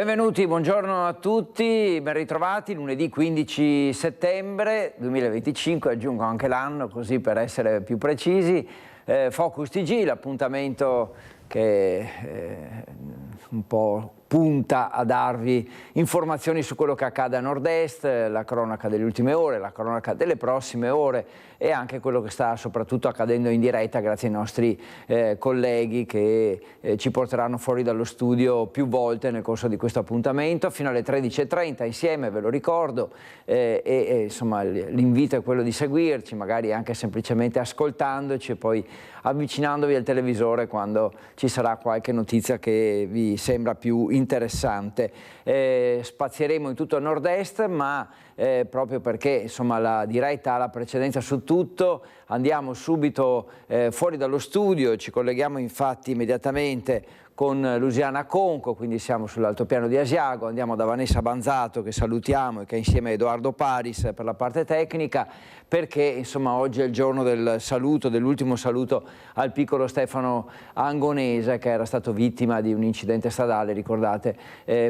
Benvenuti, buongiorno a tutti, ben ritrovati, lunedì 15 settembre 2025, aggiungo anche l'anno così per essere più precisi. Focus TG, l'appuntamento che un po' punta a darvi informazioni su quello che accade a Nord-Est, la cronaca delle ultime ore, la cronaca delle prossime ore e anche quello che sta soprattutto accadendo in diretta grazie ai nostri colleghi che ci porteranno fuori dallo studio più volte nel corso di questo appuntamento fino alle 13:30 insieme, ve lo ricordo, insomma l'invito è quello di seguirci, magari anche semplicemente ascoltandoci e poi avvicinandovi al televisore quando ci sarà qualche notizia che vi sembra più interessante. Spazieremo in tutto il Nord-Est, ma proprio perché insomma la diretta ha la precedenza su tutto, andiamo subito fuori dallo studio, ci colleghiamo infatti immediatamente con Luciana Conco, quindi siamo sull'altopiano di Asiago, andiamo da Vanessa Banzato che salutiamo e che è insieme a Edoardo Paris per la parte tecnica, perché insomma oggi è il giorno del saluto, dell'ultimo saluto al piccolo Stefano Angonese che era stato vittima di un incidente stradale, ricordate,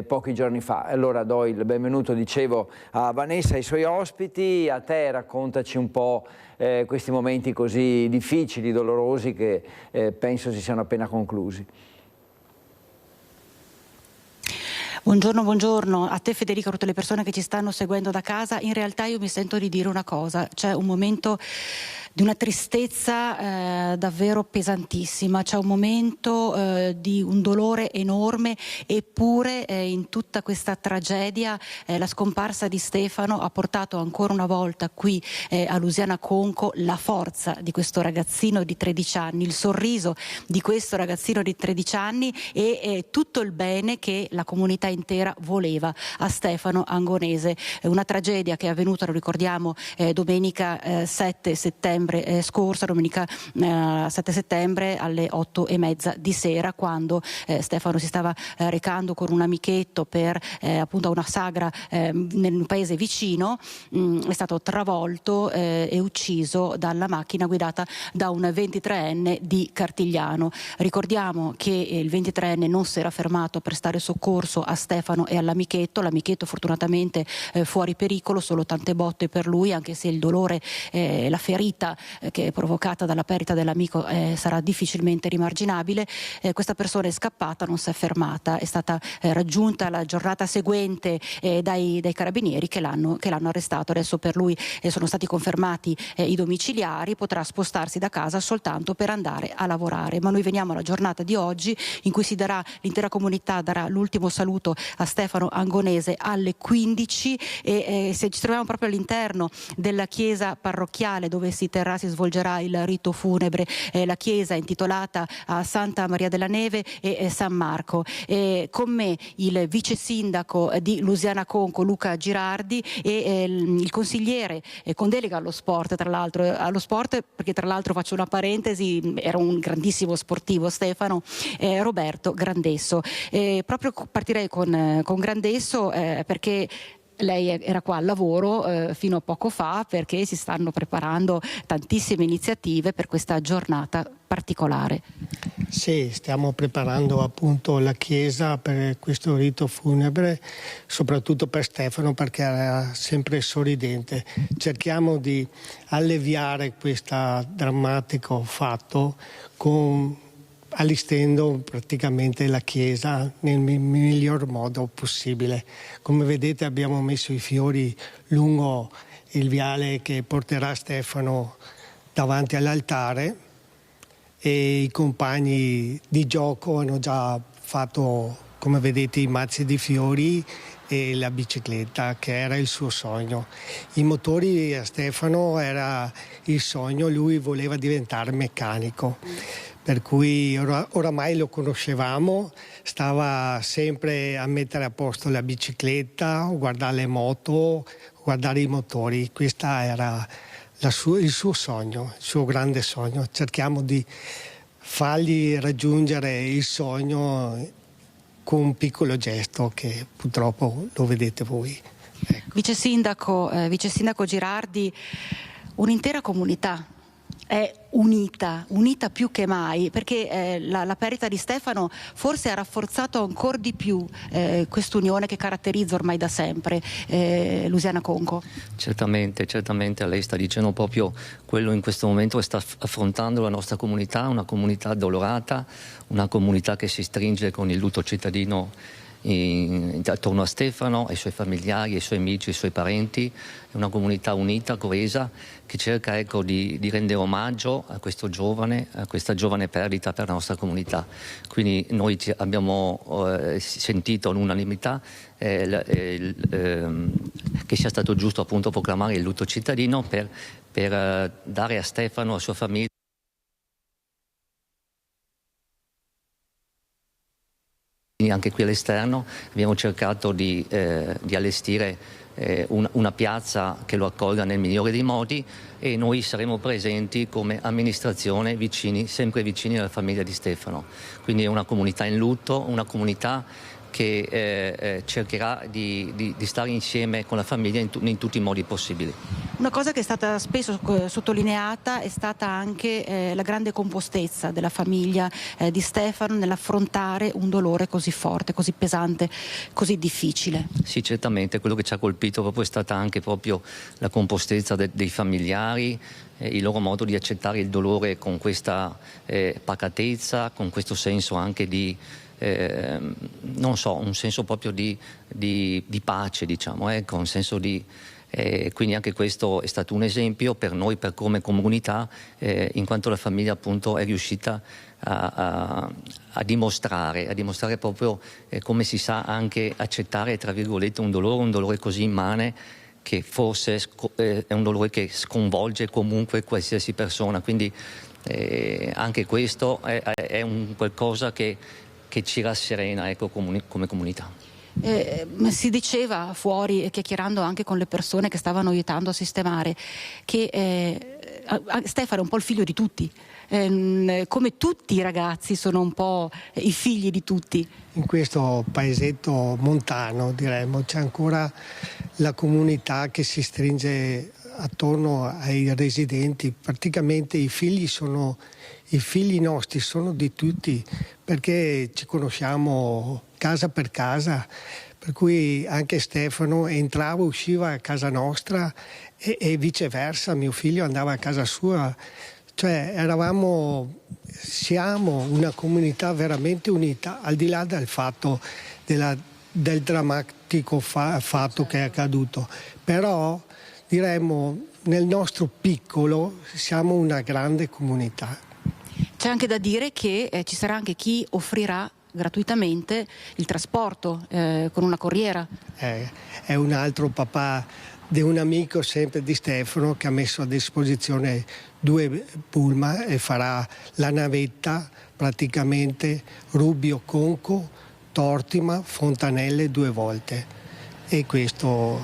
pochi giorni fa. Allora do il benvenuto, dicevo, a Vanessa e ai suoi ospiti, a te raccontaci un po' questi momenti così difficili, dolorosi che penso si siano appena conclusi. Buongiorno a te Federica, a tutte le persone che ci stanno seguendo da casa. In realtà io mi sento di dire una cosa, c'è un momento di una tristezza davvero pesantissima, c'è un momento di un dolore enorme, eppure in tutta questa tragedia la scomparsa di Stefano ha portato ancora una volta qui a Luciana Conco la forza di questo ragazzino di 13 anni, il sorriso di questo ragazzino di 13 anni e tutto il bene che la comunità intera voleva a Stefano Angonese. Una tragedia che è avvenuta, lo ricordiamo, domenica 7 settembre scorsa, domenica 7 settembre alle 8:30 di sera, quando Stefano si stava recando con un amichetto per appunto una sagra nel paese vicino, è stato travolto e ucciso dalla macchina guidata da un 23enne di Cartigliano. Ricordiamo che il 23enne non si era fermato per prestare soccorso a Stefano e all'amichetto, l'amichetto fortunatamente fuori pericolo, solo tante botte per lui, anche se il dolore, la ferita che è provocata dalla perdita dell'amico sarà difficilmente rimarginabile. Questa persona è scappata, non si è fermata, è stata raggiunta la giornata seguente dai carabinieri che l'hanno arrestato. Adesso per lui sono stati confermati i domiciliari, potrà spostarsi da casa soltanto per andare a lavorare. Ma noi veniamo alla giornata di oggi in cui l'intera comunità darà l'ultimo saluto a Stefano Angonese alle 15 e se ci troviamo proprio all'interno della chiesa parrocchiale dove si svolgerà il rito funebre, la chiesa intitolata a Santa Maria della Neve e San Marco. Con me il vice sindaco di Luciana Conco Luca Girardi e il consigliere con delega allo sport, perché tra l'altro faccio una parentesi, era un grandissimo sportivo Stefano, Roberto Grandesso. Proprio partirei con Grandesso perché lei era qua al lavoro fino a poco fa, perché si stanno preparando tantissime iniziative per questa giornata particolare. Sì, stiamo preparando appunto la chiesa per questo rito funebre, soprattutto per Stefano perché era sempre sorridente. Cerchiamo di alleviare questo drammatico fatto allestendo praticamente la chiesa nel miglior modo possibile. Come vedete abbiamo messo i fiori lungo il viale che porterà Stefano davanti all'altare e i compagni di gioco hanno già fatto, come vedete, i mazzi di fiori e la bicicletta che era il suo sogno. I motori a Stefano era il sogno, lui voleva diventare meccanico. Per cui oramai lo conoscevamo, stava sempre a mettere a posto la bicicletta, guardare le moto, guardare i motori. Questo era il suo sogno, il suo grande sogno. Cerchiamo di fargli raggiungere il sogno con un piccolo gesto che purtroppo lo vedete voi. Ecco. Vice sindaco Girardi, un'intera comunità è unita più che mai, perché la perdita di Stefano forse ha rafforzato ancora di più quest'unione che caratterizza ormai da sempre Luciana Conco. Certamente, lei sta dicendo proprio quello in questo momento che sta affrontando la nostra comunità, una comunità addolorata, una comunità che si stringe con il lutto cittadino attorno a Stefano, ai suoi familiari, ai suoi amici, ai suoi parenti. È una comunità unita, coesa, che cerca di rendere omaggio a questo giovane, a questa giovane perdita per la nostra comunità. Quindi noi abbiamo sentito all'unanimità che sia stato giusto appunto proclamare il lutto cittadino per dare a Stefano, alla sua famiglia, anche qui all'esterno. Abbiamo cercato di allestire una piazza che lo accolga nel migliore dei modi, e noi saremo presenti come amministrazione sempre vicini alla famiglia di Stefano. Quindi è una comunità in lutto, una comunità che cercherà di stare insieme con la famiglia in tutti i modi possibili. Una cosa che è stata spesso sottolineata è stata anche la grande compostezza della famiglia di Stefano nell'affrontare un dolore così forte, così pesante, così difficile. Sì, certamente, quello che ci ha colpito proprio è stata anche proprio la compostezza dei familiari, il loro modo di accettare il dolore con questa pacatezza, con questo senso anche di non so, un senso proprio di pace, diciamo, un senso quindi anche questo è stato un esempio per noi, per come comunità, in quanto la famiglia appunto è riuscita a dimostrare proprio come si sa anche accettare, tra virgolette, un dolore così immane, che forse è un dolore che sconvolge comunque qualsiasi persona. Quindi anche questo è un qualcosa che ci rasserena, ecco, come comunità. Si diceva fuori, chiacchierando anche con le persone che stavano aiutando a sistemare, che Stefano è un po' il figlio di tutti, come tutti i ragazzi sono un po' i figli di tutti. In questo paesetto montano, diremmo, c'è ancora la comunità che si stringe attorno ai residenti. Praticamente i figli nostri sono di tutti, perché ci conosciamo casa per casa, per cui anche Stefano entrava e usciva a casa nostra e viceversa, mio figlio andava a casa sua. Cioè siamo una comunità veramente unita, al di là del fatto del drammatico fatto che è accaduto. Però diremmo, nel nostro piccolo siamo una grande comunità. C'è anche da dire che ci sarà anche chi offrirà gratuitamente il trasporto con una corriera. È un altro papà di un amico sempre di Stefano che ha messo a disposizione 2 pullman e farà la navetta praticamente Rubbio-Conco, Tortima, Fontanelle 2 volte, e questo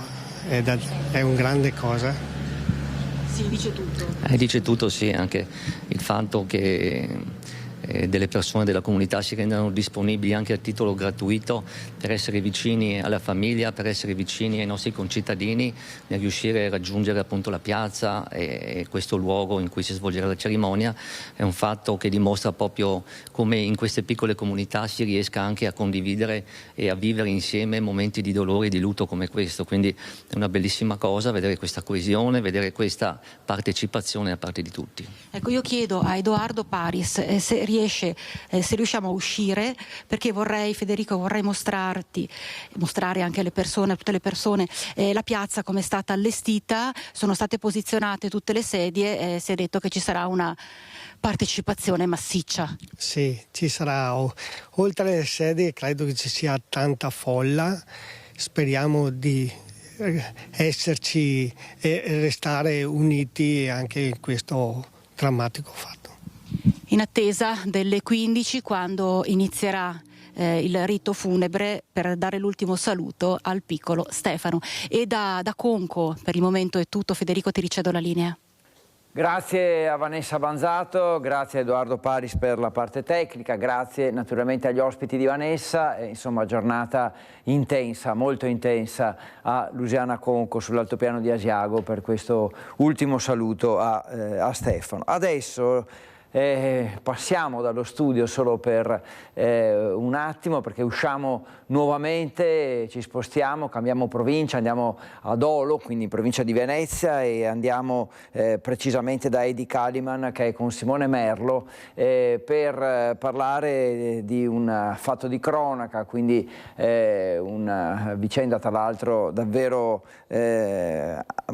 è un grande cosa. Sì, dice tutto. Dice tutto, sì, anche il fatto che delle persone della comunità si rendano disponibili anche a titolo gratuito per essere vicini alla famiglia, per essere vicini ai nostri concittadini, nel riuscire a raggiungere appunto la piazza e questo luogo in cui si svolgerà la cerimonia. È un fatto che dimostra proprio come in queste piccole comunità si riesca anche a condividere e a vivere insieme momenti di dolore e di lutto come questo. Quindi è una bellissima cosa vedere questa coesione, vedere questa partecipazione da parte di tutti. Ecco, io chiedo a Edoardo Paris se riusciamo a uscire, perché Federico, vorrei mostrare anche alle persone, a tutte le persone, la piazza come è stata allestita. Sono state posizionate tutte le sedie, si è detto che ci sarà una partecipazione massiccia. Sì, ci sarà, oltre alle sedie credo che ci sia tanta folla, speriamo di esserci e restare uniti anche in questo drammatico fatto. In attesa delle 15, quando inizierà il rito funebre per dare l'ultimo saluto al piccolo Stefano. E da Conco per il momento è tutto. Federico, ti ricedo la linea. Grazie a Vanessa Banzato, grazie a Edoardo Paris per la parte tecnica, grazie naturalmente agli ospiti di Vanessa, insomma giornata intensa, molto intensa a Luciana Conco sull'altopiano di Asiago per questo ultimo saluto a Stefano. Adesso passiamo dallo studio solo per un attimo perché usciamo nuovamente, ci spostiamo, cambiamo provincia, andiamo ad Olo, quindi in provincia di Venezia, e andiamo precisamente da Heidi Kaliman che è con Simone Merlo per parlare di un fatto di cronaca, quindi una vicenda tra l'altro davvero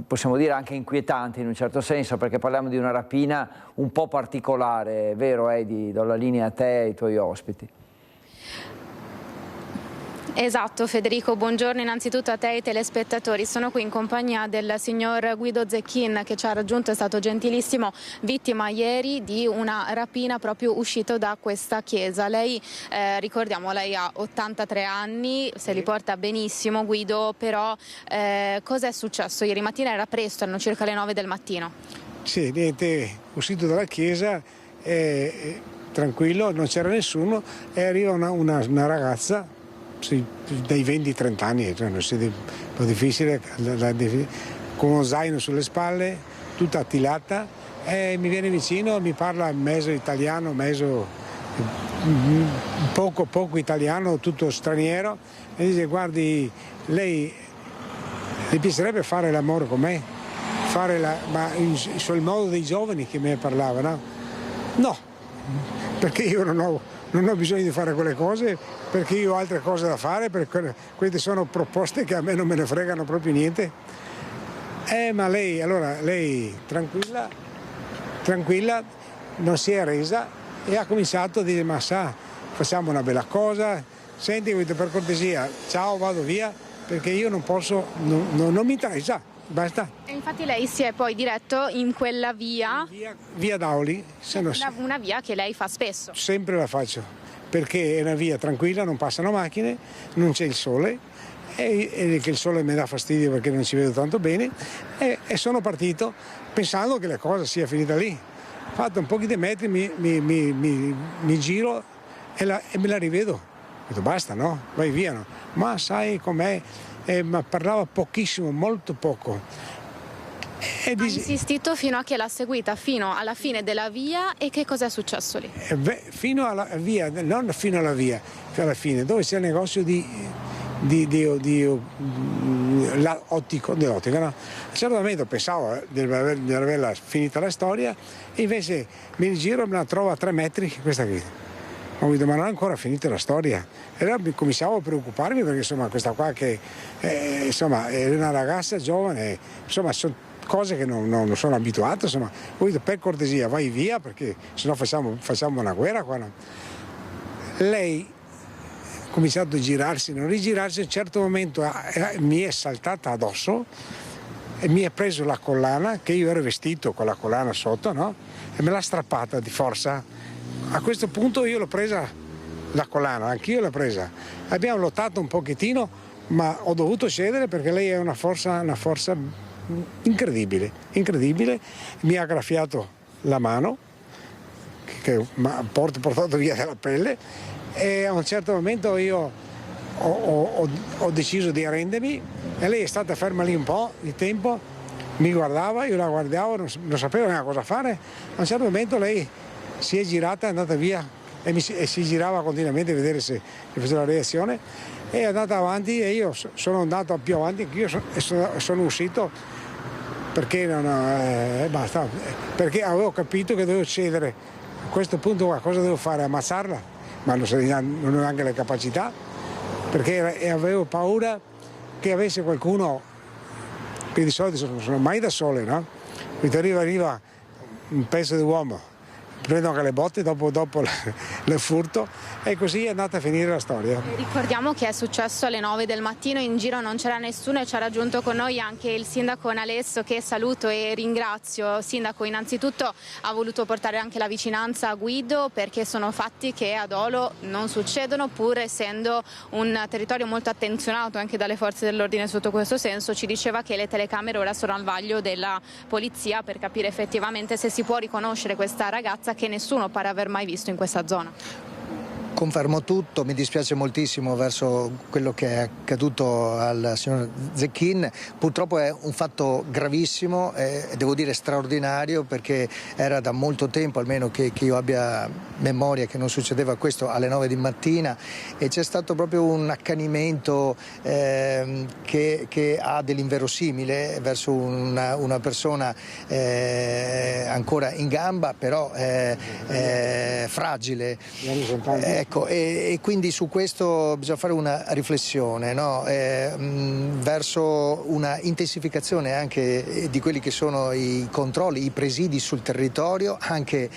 possiamo dire anche inquietante in un certo senso, perché parliamo di una rapina un po' particolare, vero Heidi? Do la linea a te e ai tuoi ospiti. Esatto Federico, buongiorno innanzitutto a te e ai telespettatori. Sono qui in compagnia del signor Guido Zecchin che ci ha raggiunto, è stato gentilissimo, vittima ieri di una rapina proprio uscito da questa chiesa. Lei, ricordiamo, lei ha 83 anni, se li porta benissimo Guido, però cosa è successo ieri mattina? Era presto, erano circa le 9 del mattino. Sì, niente, uscito dalla chiesa, tranquillo, non c'era nessuno, e arriva una ragazza, sì, dai 20-30 anni, cioè, un po' difficile, con uno zaino sulle spalle, tutta attilata, e mi viene vicino, mi parla mezzo italiano, mezzo poco italiano, tutto straniero, e dice: guardi, lei le piacerebbe fare l'amore con me? Ma sul modo dei giovani che me parlava, no? No, perché io non ho bisogno di fare quelle cose, perché io ho altre cose da fare, perché queste sono proposte che a me non me ne fregano proprio niente. Ma lei tranquilla, non si è resa e ha cominciato a dire: ma sa, facciamo una bella cosa, senti, per cortesia, ciao, vado via, perché io non posso, non mi interessa. Basta. E infatti lei si è poi diretto in quella via D'Auli, una via che lei fa spesso. Sempre la faccio, perché è una via tranquilla, non passano macchine, non c'è il sole, e che il sole mi dà fastidio perché non ci vedo tanto bene, e sono partito pensando che la cosa sia finita lì. Ho fatto un po' di metri, mi giro e me la rivedo. Ho detto: basta, no? Vai via, no? Ma sai com'è? Ma parlava pochissimo, molto poco. Ha insistito fino a che l'ha seguita, fino alla fine della via, e che cosa è successo lì? Fino alla via, non fino alla via, alla fine, dove c'è il negozio di ottico, no? A un certo momento pensavo di averla finita la storia, e invece mi giro e me la trovo a 3 metri, questa qui. Ma non è ancora finita la storia. E allora cominciavo a preoccuparmi, perché insomma questa qua che insomma è una ragazza giovane, insomma sono cose che non sono abituato, insomma. Ho detto: per cortesia vai via, perché sennò facciamo una guerra qua, no? Lei ha cominciato a girarsi, non rigirarsi, a un certo momento mi è saltata addosso e mi ha preso la collana, che io ero vestito con la collana sotto, no? E me l'ha strappata di forza. A questo punto io l'ho presa la collana, anch'io l'ho presa. Abbiamo lottato un pochettino, ma ho dovuto cedere perché lei è una forza incredibile. Mi ha graffiato la mano, che mi ha portato via dalla pelle, e a un certo momento io ho deciso di arrendermi, e lei è stata ferma lì un po' di tempo, mi guardava, io la guardavo, non sapevo neanche cosa fare. A un certo momento lei si è girata, è andata via e si girava continuamente a vedere se faceva la reazione, e è andata avanti, e io sono andato più avanti anch'io, sono uscito perché basta, perché avevo capito che dovevo cedere. A questo punto cosa devo fare? Ammazzarla? Ma non ho neanche le capacità, perché avevo paura che avesse qualcuno, che di solito sono mai da sole, no? Mi arriva un pezzo di uomo, prendo anche le botte dopo il furto, e così è andata a finire la storia. Ricordiamo che è successo alle 9 del mattino, in giro non c'era nessuno e ci ha raggiunto con noi anche il sindaco Nalesso, che saluto e ringrazio. Sindaco, innanzitutto ha voluto portare anche la vicinanza a Guido, perché sono fatti che a Dolo non succedono, pur essendo un territorio molto attenzionato anche dalle forze dell'ordine sotto questo senso. Ci diceva che le telecamere ora sono al vaglio della polizia per capire effettivamente se si può riconoscere questa ragazza che nessuno pare aver mai visto in questa zona. Confermo tutto, mi dispiace moltissimo verso quello che è accaduto al signor Zecchin. Purtroppo è un fatto gravissimo e devo dire straordinario, perché era da molto tempo, almeno che io abbia memoria, che non succedeva questo alle 9 di mattina, e c'è stato proprio un accanimento che ha dell'inverosimile verso una persona ancora in gamba, però fragile. Ecco, e quindi su questo bisogna fare una riflessione, no? Verso una intensificazione anche di quelli che sono i controlli, i presidi sul territorio, anche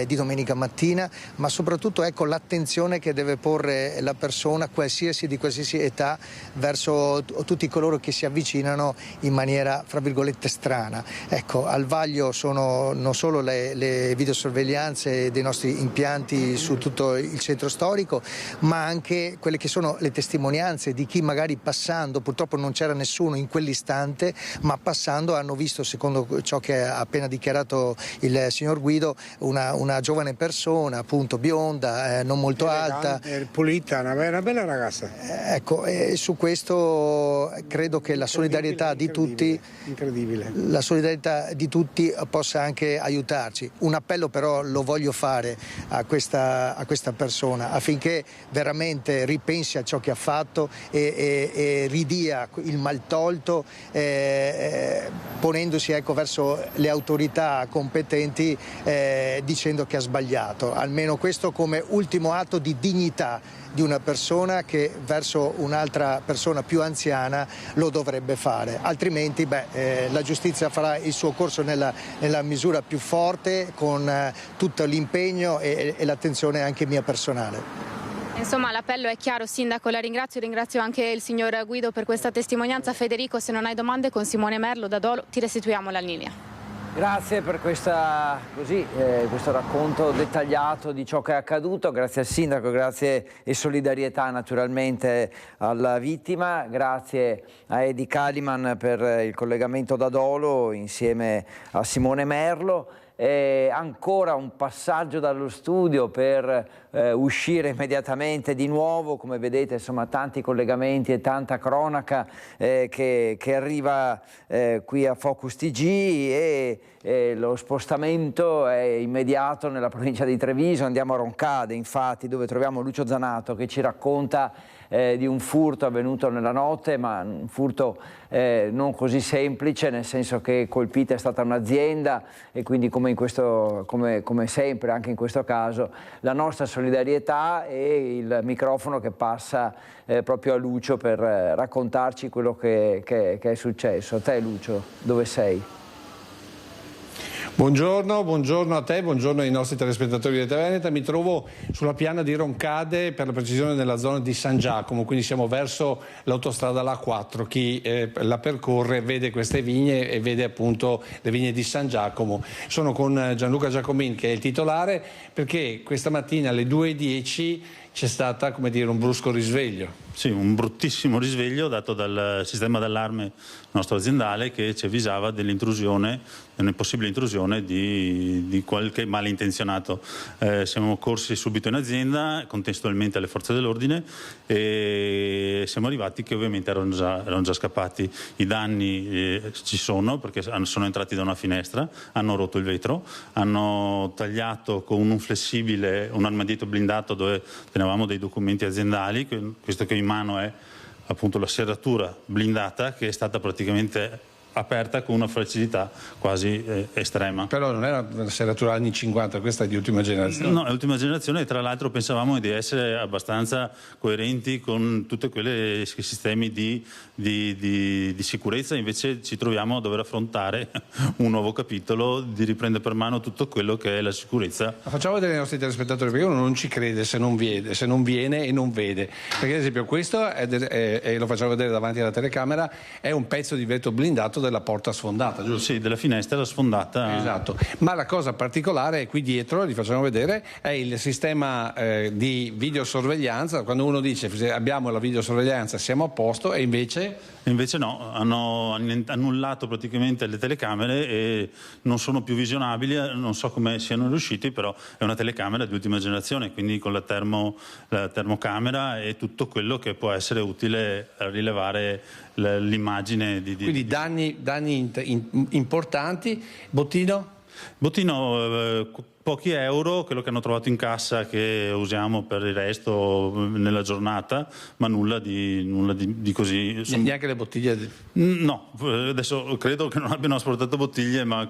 di domenica mattina, ma soprattutto ecco l'attenzione che deve porre la persona, di qualsiasi età, verso tutti coloro che si avvicinano in maniera, fra virgolette, strana. Ecco, al vaglio sono non solo le videosorveglianze dei nostri impianti su tutto il centro storico, ma anche quelle che sono le testimonianze di chi magari passando, purtroppo non c'era nessuno in quell'istante, ma passando hanno visto, secondo ciò che ha appena dichiarato il signor Guido, una giovane persona, appunto bionda, non molto alta, pulita, una bella ragazza. Ecco, e su questo credo che la solidarietà di tutti, la solidarietà di tutti possa anche aiutarci. Un appello però lo voglio fare a questa persona, affinché veramente ripensi a ciò che ha fatto e ridia il maltolto, ponendosi verso le autorità competenti, dicendo che ha sbagliato. Almeno questo come ultimo atto di dignità di una persona che verso un'altra persona più anziana lo dovrebbe fare, altrimenti la giustizia farà il suo corso nella misura più forte, con tutto l'impegno e l'attenzione anche mia personale. Insomma, l'appello è chiaro, Sindaco, la ringrazio anche il signor Guido per questa testimonianza. Federico, se non hai domande, con Simone Merlo da Dolo ti restituiamo la linea. Grazie per questo racconto dettagliato di ciò che è accaduto, grazie al Sindaco, grazie e solidarietà naturalmente alla vittima, grazie a Edi Kaliman per il collegamento da Dolo insieme a Simone Merlo. Ancora un passaggio dallo studio per uscire immediatamente di nuovo, come vedete insomma tanti collegamenti e tanta cronaca che arriva qui a Focus TG, e lo spostamento è immediato nella provincia di Treviso. Andiamo a Roncade infatti, dove troviamo Lucio Zanato che ci racconta di un furto avvenuto nella notte, ma un furto non così semplice, nel senso che colpita è stata un'azienda, e quindi come sempre anche in questo caso la nostra solidarietà e il microfono che passa proprio a Lucio per raccontarci quello che è successo. A te Lucio, dove sei? Buongiorno a te, buongiorno ai nostri telespettatori di Veneta. Mi trovo sulla piana di Roncade, per la precisione nella zona di San Giacomo, quindi siamo verso l'autostrada A4. Chi la percorre vede queste vigne e vede appunto le vigne di San Giacomo. Sono con Gianluca Giacomin, che è il titolare, perché questa mattina alle 2:10 c'è stata, come dire, un brusco risveglio. Sì, un bruttissimo risveglio dato dal sistema d'allarme nostro aziendale, che ci avvisava dell'intrusione, una possibile intrusione di qualche malintenzionato. Siamo corsi subito in azienda, contestualmente alle forze dell'ordine, e siamo arrivati che ovviamente erano già scappati. I danni ci sono, perché sono entrati da una finestra, hanno rotto il vetro, hanno tagliato con un flessibile un armadietto blindato dove tenevamo dei documenti aziendali. Questo che ho in mano è appunto la serratura blindata, che è stata praticamente aperta con una facilità quasi estrema. Però non era una serratura anni 50, questa è di ultima generazione. No, è ultima generazione, e tra l'altro pensavamo di essere abbastanza coerenti con tutti quei sistemi di sicurezza, invece ci troviamo a dover affrontare un nuovo capitolo, di riprendere per mano tutto quello che è la sicurezza. Ma facciamo vedere ai nostri telespettatori, perché uno non ci crede se non viene e non vede. Perché ad esempio questo, e lo facciamo vedere davanti alla telecamera, è un pezzo di vetro blindato della porta sfondata, giusto? Sì, della finestra sfondata. Esatto, ma la cosa particolare è qui dietro, li facciamo vedere, è il sistema di videosorveglianza. Quando uno dice abbiamo la videosorveglianza siamo a posto, e invece no, hanno annullato praticamente le telecamere e non sono più visionabili, non so come siano riusciti, però è una telecamera di ultima generazione, quindi con la termocamera e tutto quello che può essere utile a rilevare l'immagine quindi danni importanti. Bottino, pochi euro, quello che hanno trovato in cassa che usiamo per il resto nella giornata, ma nulla di così. Neanche le bottiglie? No, adesso credo che non abbiano asportato bottiglie, ma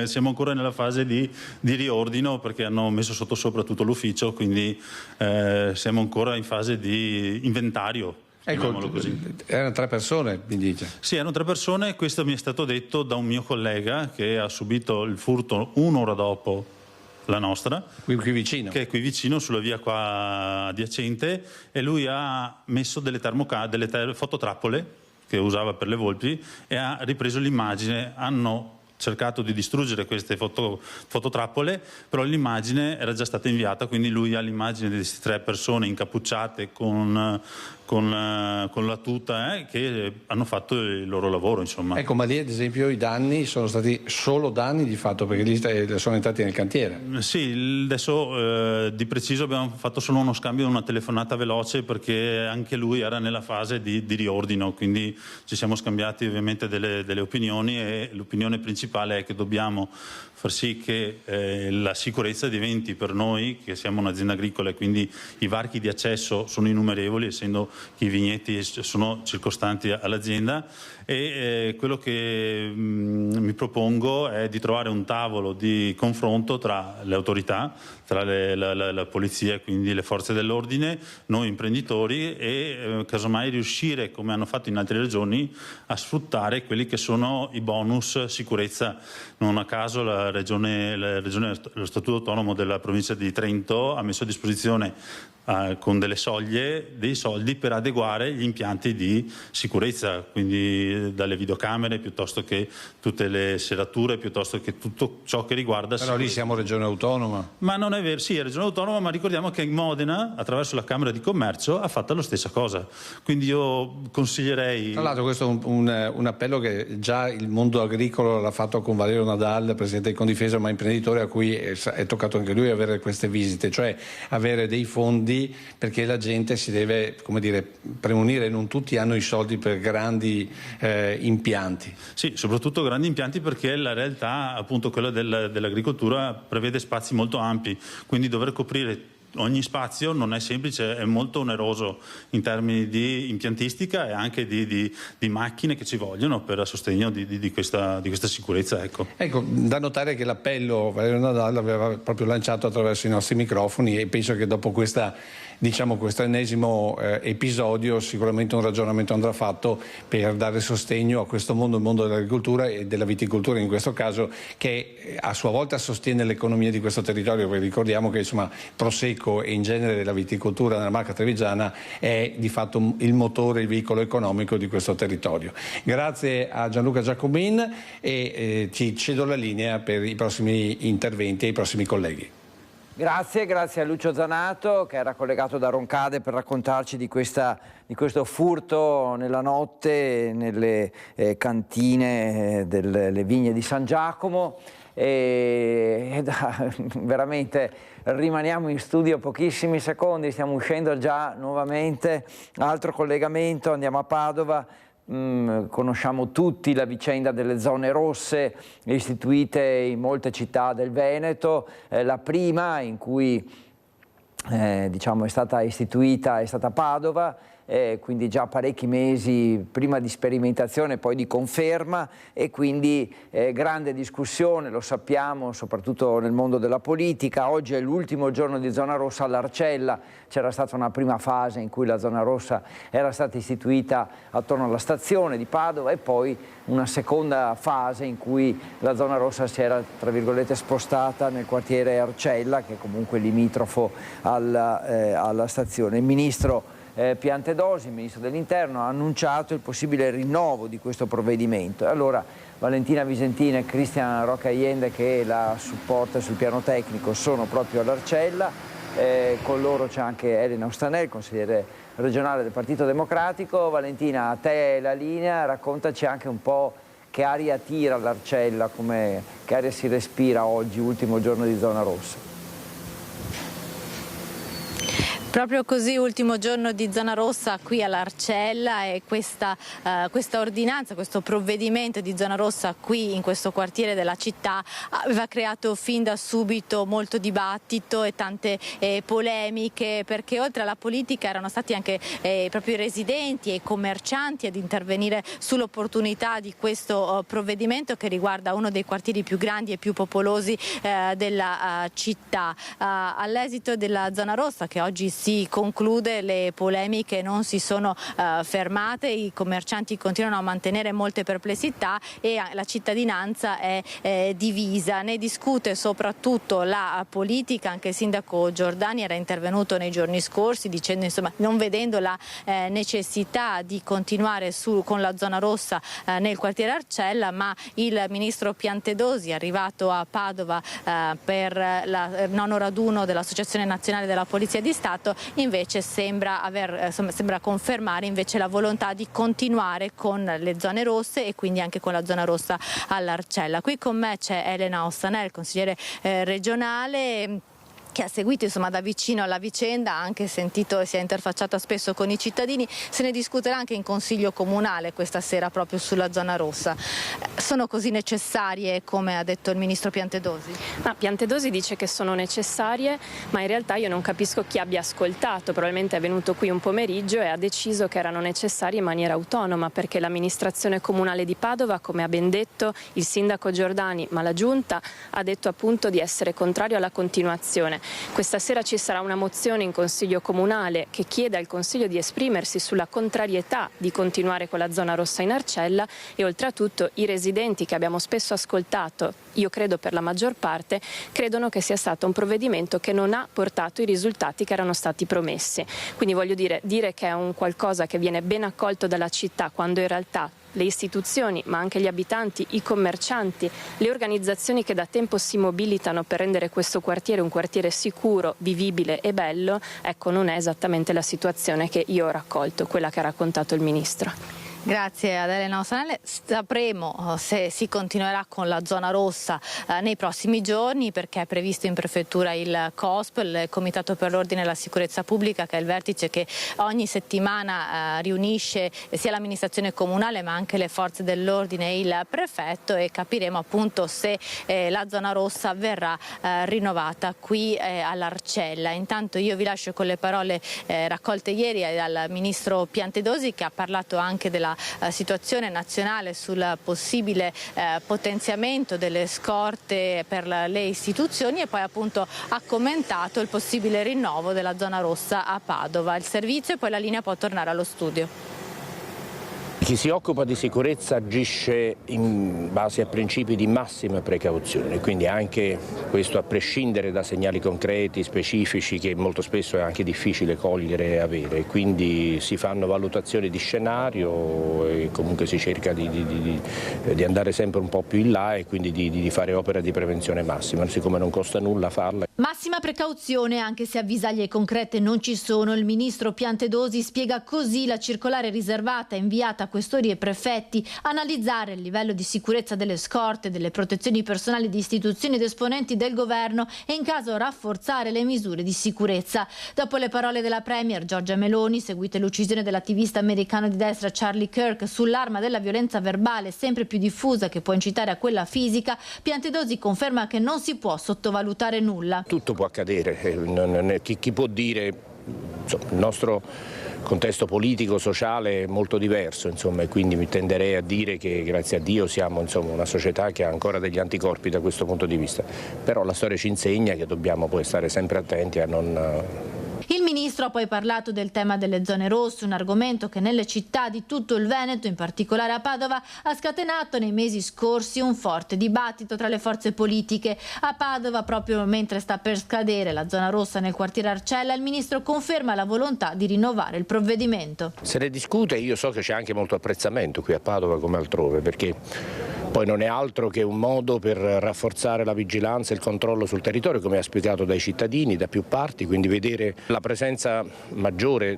siamo ancora nella fase di riordino, perché hanno messo sottosopra tutto l'ufficio, quindi siamo ancora in fase di inventario. Ecco, così. Erano 3 persone, mi dice? Sì, erano 3 persone, questo mi è stato detto da un mio collega che ha subito il furto un'ora dopo la nostra, qui vicino, che è qui vicino sulla via qua adiacente, e lui ha messo delle fototrappole che usava per le volpi e ha ripreso l'immagine. Hanno cercato di distruggere queste fototrappole, però l'immagine era già stata inviata, quindi lui ha l'immagine di queste 3 persone incappucciate con la tuta che hanno fatto il loro lavoro, insomma. Ecco, ma lì ad esempio i danni sono stati solo danni di fatto, perché lì sono entrati nel cantiere. Sì, adesso di preciso abbiamo fatto solo uno scambio, una telefonata veloce, perché anche lui era nella fase di riordino, quindi ci siamo scambiati ovviamente delle opinioni, e l'opinione principale è che dobbiamo far sì che la sicurezza diventi per noi, che siamo un'azienda agricola, e quindi i varchi di accesso sono innumerevoli, essendo che i vigneti sono circostanti all'azienda, e quello che mi propongo è di trovare un tavolo di confronto tra le autorità, tra la polizia, quindi le forze dell'ordine, noi imprenditori, e casomai riuscire, come hanno fatto in altre regioni, a sfruttare quelli che sono i bonus sicurezza. Non a caso lo Statuto Autonomo della provincia di Trento ha messo a disposizione con delle soglie dei soldi per adeguare gli impianti di sicurezza, quindi dalle videocamere, piuttosto che tutte le serrature, piuttosto che tutto ciò che riguarda. Però lì siamo regione autonoma. Ma non è vero, sì, è regione autonoma, ma ricordiamo che in Modena, attraverso la Camera di Commercio, ha fatto la stessa cosa. Quindi io consiglierei... Tra l'altro questo è un appello che già il mondo agricolo l'ha fatto con Valerio Nadal, presidente di Confindifesa, ma imprenditore, a cui è toccato anche lui avere queste visite, cioè avere dei fondi, perché la gente si deve, come dire, premunire. Non tutti hanno i soldi per grandi impianti. Sì, soprattutto grandi impianti, perché la realtà, appunto quella dell'agricoltura, prevede spazi molto ampi, quindi dover coprire ogni spazio non è semplice, è molto oneroso in termini di impiantistica e anche di macchine che ci vogliono per a sostegno di questa sicurezza. Ecco, da notare che l'appello Valerio Nadal l'aveva proprio lanciato attraverso i nostri microfoni, e penso che dopo questo ennesimo episodio sicuramente un ragionamento andrà fatto per dare sostegno a questo mondo, il mondo dell'agricoltura e della viticoltura in questo caso, che a sua volta sostiene l'economia di questo territorio, perché ricordiamo che insomma Prosecco e in genere della viticoltura nella Marca Trevigiana è di fatto il motore, il veicolo economico di questo territorio. Grazie a Gianluca Giacobin, e ti cedo la linea per i prossimi interventi e i prossimi colleghi. Grazie a Lucio Zanato, che era collegato da Roncade per raccontarci di questo furto nella notte nelle cantine delle vigne di San Giacomo. Veramente rimaniamo in studio pochissimi secondi, stiamo uscendo già nuovamente, altro collegamento, andiamo a Padova. Conosciamo tutti la vicenda delle zone rosse istituite in molte città del Veneto. La prima in cui diciamo è stata istituita è stata Padova, quindi già parecchi mesi prima di sperimentazione, poi di conferma, e quindi grande discussione, lo sappiamo, soprattutto nel mondo della politica. Oggi è l'ultimo giorno di zona rossa all'Arcella, c'era stata una prima fase in cui la zona rossa era stata istituita attorno alla stazione di Padova e poi una seconda fase in cui la zona rossa si era, tra virgolette, spostata nel quartiere Arcella, che è comunque limitrofo alla stazione. Il ministro Piantedosi, il ministro dell'Interno, ha annunciato il possibile rinnovo di questo provvedimento. E allora Valentina Visentina e Cristian Rocca Allende, che la supporta sul piano tecnico, sono proprio all'Arcella. Con loro c'è anche Elena Ostanel, consigliere regionale del Partito Democratico. Valentina, a te la linea, raccontaci anche un po' che aria tira all'Arcella, che aria si respira oggi, ultimo giorno di zona rossa. Proprio così, ultimo giorno di zona rossa qui all'Arcella, e questa ordinanza, questo provvedimento di zona rossa qui in questo quartiere della città aveva creato fin da subito molto dibattito e tante polemiche, perché oltre alla politica erano stati anche proprio i residenti e i commercianti ad intervenire sull'opportunità di questo provvedimento che riguarda uno dei quartieri più grandi e più popolosi della città. All'esito della zona rossa, che oggi si conclude, le polemiche non si sono fermate, i commercianti continuano a mantenere molte perplessità e la cittadinanza è divisa. Ne discute soprattutto la politica, anche il sindaco Giordani era intervenuto nei giorni scorsi dicendo, insomma, non vedendo la necessità di continuare con la zona rossa nel quartiere Arcella, ma il ministro Piantedosi, arrivato a Padova per il nono raduno dell'Associazione Nazionale della Polizia di Stato, invece sembra confermare invece la volontà di continuare con le zone rosse e quindi anche con la zona rossa all'Arcella. Qui con me c'è Elena Ostanel, consigliere regionale, che ha seguito insomma da vicino la vicenda, ha anche sentito e si è interfacciata spesso con i cittadini. Se ne discuterà anche in Consiglio Comunale questa sera proprio sulla zona rossa. Sono così necessarie come ha detto il ministro Piantedosi? Piantedosi dice che sono necessarie, ma in realtà io non capisco chi abbia ascoltato. Probabilmente è venuto qui un pomeriggio e ha deciso che erano necessarie in maniera autonoma, perché l'amministrazione comunale di Padova, come ha ben detto il sindaco Giordani, ma la giunta ha detto appunto di essere contrario alla continuazione. Questa sera ci sarà una mozione in Consiglio Comunale che chiede al Consiglio di esprimersi sulla contrarietà di continuare con la zona rossa in Arcella, e oltretutto i residenti che abbiamo spesso ascoltato, io credo per la maggior parte, credono che sia stato un provvedimento che non ha portato i risultati che erano stati promessi. Quindi voglio dire che è un qualcosa che viene ben accolto dalla città, quando in realtà le istituzioni, ma anche gli abitanti, i commercianti, le organizzazioni che da tempo si mobilitano per rendere questo quartiere un quartiere sicuro, vivibile e bello, ecco, non è esattamente la situazione che io ho raccolto, quella che ha raccontato il ministro. Grazie ad Elena Ostanel. Sapremo se si continuerà con la zona rossa nei prossimi giorni, perché è previsto in prefettura il COSP, il Comitato per l'Ordine e la Sicurezza Pubblica, che è il vertice che ogni settimana riunisce sia l'amministrazione comunale ma anche le forze dell'ordine e il prefetto, e capiremo appunto se la zona rossa verrà rinnovata qui all'Arcella. Intanto io vi lascio con le parole raccolte ieri dal ministro Piantedosi, che ha parlato anche della situazione nazionale sul possibile potenziamento delle scorte per le istituzioni, e poi appunto ha commentato il possibile rinnovo della zona rossa a Padova. Il servizio e poi la linea può tornare allo studio. Chi si occupa di sicurezza agisce in base a principi di massima precauzione, quindi anche questo a prescindere da segnali concreti, specifici, che molto spesso è anche difficile cogliere e avere. Quindi si fanno valutazioni di scenario e comunque si cerca di andare sempre un po' più in là, e quindi di fare opera di prevenzione massima, siccome non costa nulla farla. Massima precauzione, anche se avvisaglie concrete non ci sono. Il ministro Piantedosi spiega così la circolare riservata inviata a questori e prefetti: analizzare il livello di sicurezza delle scorte, delle protezioni personali di istituzioni ed esponenti del governo, e in caso rafforzare le misure di sicurezza. Dopo le parole della premier Giorgia Meloni, seguite l'uccisione dell'attivista americano di destra Charlie Kirk sull'arma della violenza verbale sempre più diffusa che può incitare a quella fisica, Piantedosi conferma che non si può sottovalutare nulla. Tutto può accadere, chi può dire, insomma, il nostro contesto politico, sociale molto diverso, insomma, e quindi mi tenderei a dire che grazie a Dio siamo, insomma, una società che ha ancora degli anticorpi da questo punto di vista, però la storia ci insegna che dobbiamo poi stare sempre attenti a non... Il ministro ha poi parlato del tema delle zone rosse, un argomento che nelle città di tutto il Veneto, in particolare a Padova, ha scatenato nei mesi scorsi un forte dibattito tra le forze politiche. A Padova, proprio mentre sta per scadere la zona rossa nel quartiere Arcella, il ministro conferma la volontà di rinnovare il provvedimento. Se ne discute, io so che c'è anche molto apprezzamento qui a Padova come altrove, perché poi non è altro che un modo per rafforzare la vigilanza e il controllo sul territorio, come ha spiegato dai cittadini da più parti, quindi vedere la presenza maggiore,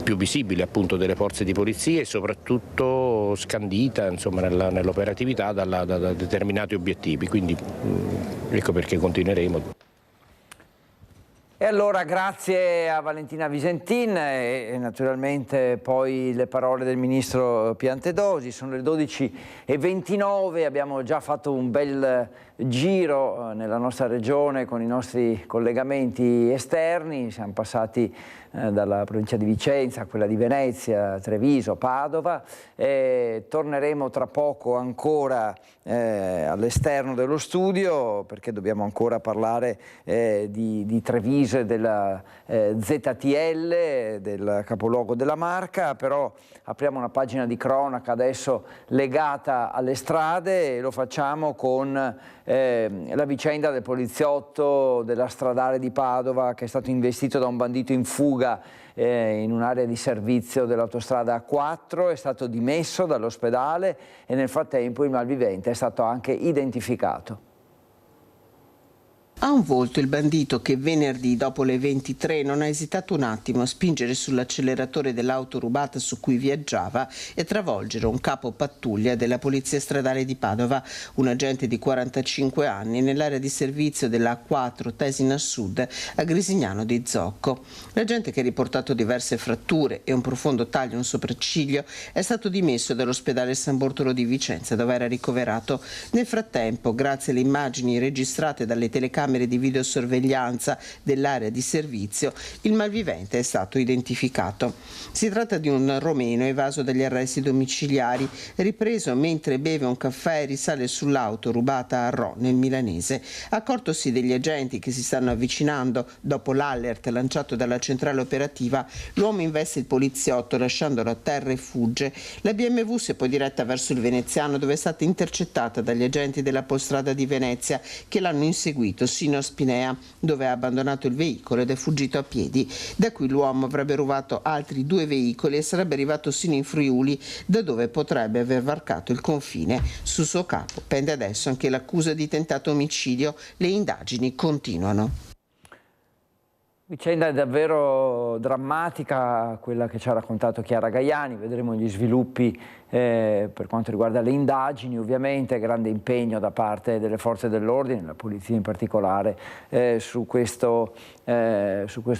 più visibile appunto delle forze di polizia e soprattutto scandita, insomma, nell'operatività da determinati obiettivi, quindi ecco perché continueremo. E allora grazie a Valentina Visentin e naturalmente poi le parole del ministro Piantedosi. Sono le 12:29, abbiamo già fatto un bel giro nella nostra regione con i nostri collegamenti esterni, siamo passati dalla provincia di Vicenza a quella di Venezia, Treviso, Padova, e torneremo tra poco ancora all'esterno dello studio perché dobbiamo ancora parlare di Treviso e della ZTL, del capoluogo della Marca, però apriamo una pagina di cronaca adesso legata alle strade e lo facciamo con la vicenda del poliziotto della stradale di Padova che è stato investito da un bandito in fuga in un'area di servizio dell'autostrada A4, è stato dimesso dall'ospedale e nel frattempo il malvivente è stato anche identificato. Ha un volto il bandito che venerdì dopo le 23 non ha esitato un attimo a spingere sull'acceleratore dell'auto rubata su cui viaggiava e travolgere un capo pattuglia della Polizia Stradale di Padova, un agente di 45 anni nell'area di servizio della A4 Tesina Sud a Grisignano di Zocco. L'agente, che ha riportato diverse fratture e un profondo taglio a un sopracciglio, è stato dimesso dall'ospedale San Bortolo di Vicenza dove era ricoverato. Nel frattempo, grazie alle immagini registrate dalle telecamere di videosorveglianza dell'area di servizio, il malvivente è stato identificato. Si tratta di un romeno evaso dagli arresti domiciliari, ripreso mentre beve un caffè e risale sull'auto rubata a Rho nel milanese. Accortosi degli agenti che si stanno avvicinando dopo l'alert lanciato dalla centrale operativa, l'uomo investe il poliziotto lasciandolo a terra e fugge. La BMW si è poi diretta verso il Veneziano dove è stata intercettata dagli agenti della Polstrada di Venezia che l'hanno inseguito sino a Spinea dove ha abbandonato il veicolo ed è fuggito a piedi. Da qui l'uomo avrebbe rubato altri 2 veicoli e sarebbe arrivato sino in Friuli da dove potrebbe aver varcato il confine. Sul suo capo pende adesso anche l'accusa di tentato omicidio. Le indagini continuano. Vicenda davvero drammatica quella che ci ha raccontato Chiara Gaiani, vedremo gli sviluppi per quanto riguarda le indagini, ovviamente grande impegno da parte delle forze dell'ordine, la polizia in particolare, su questo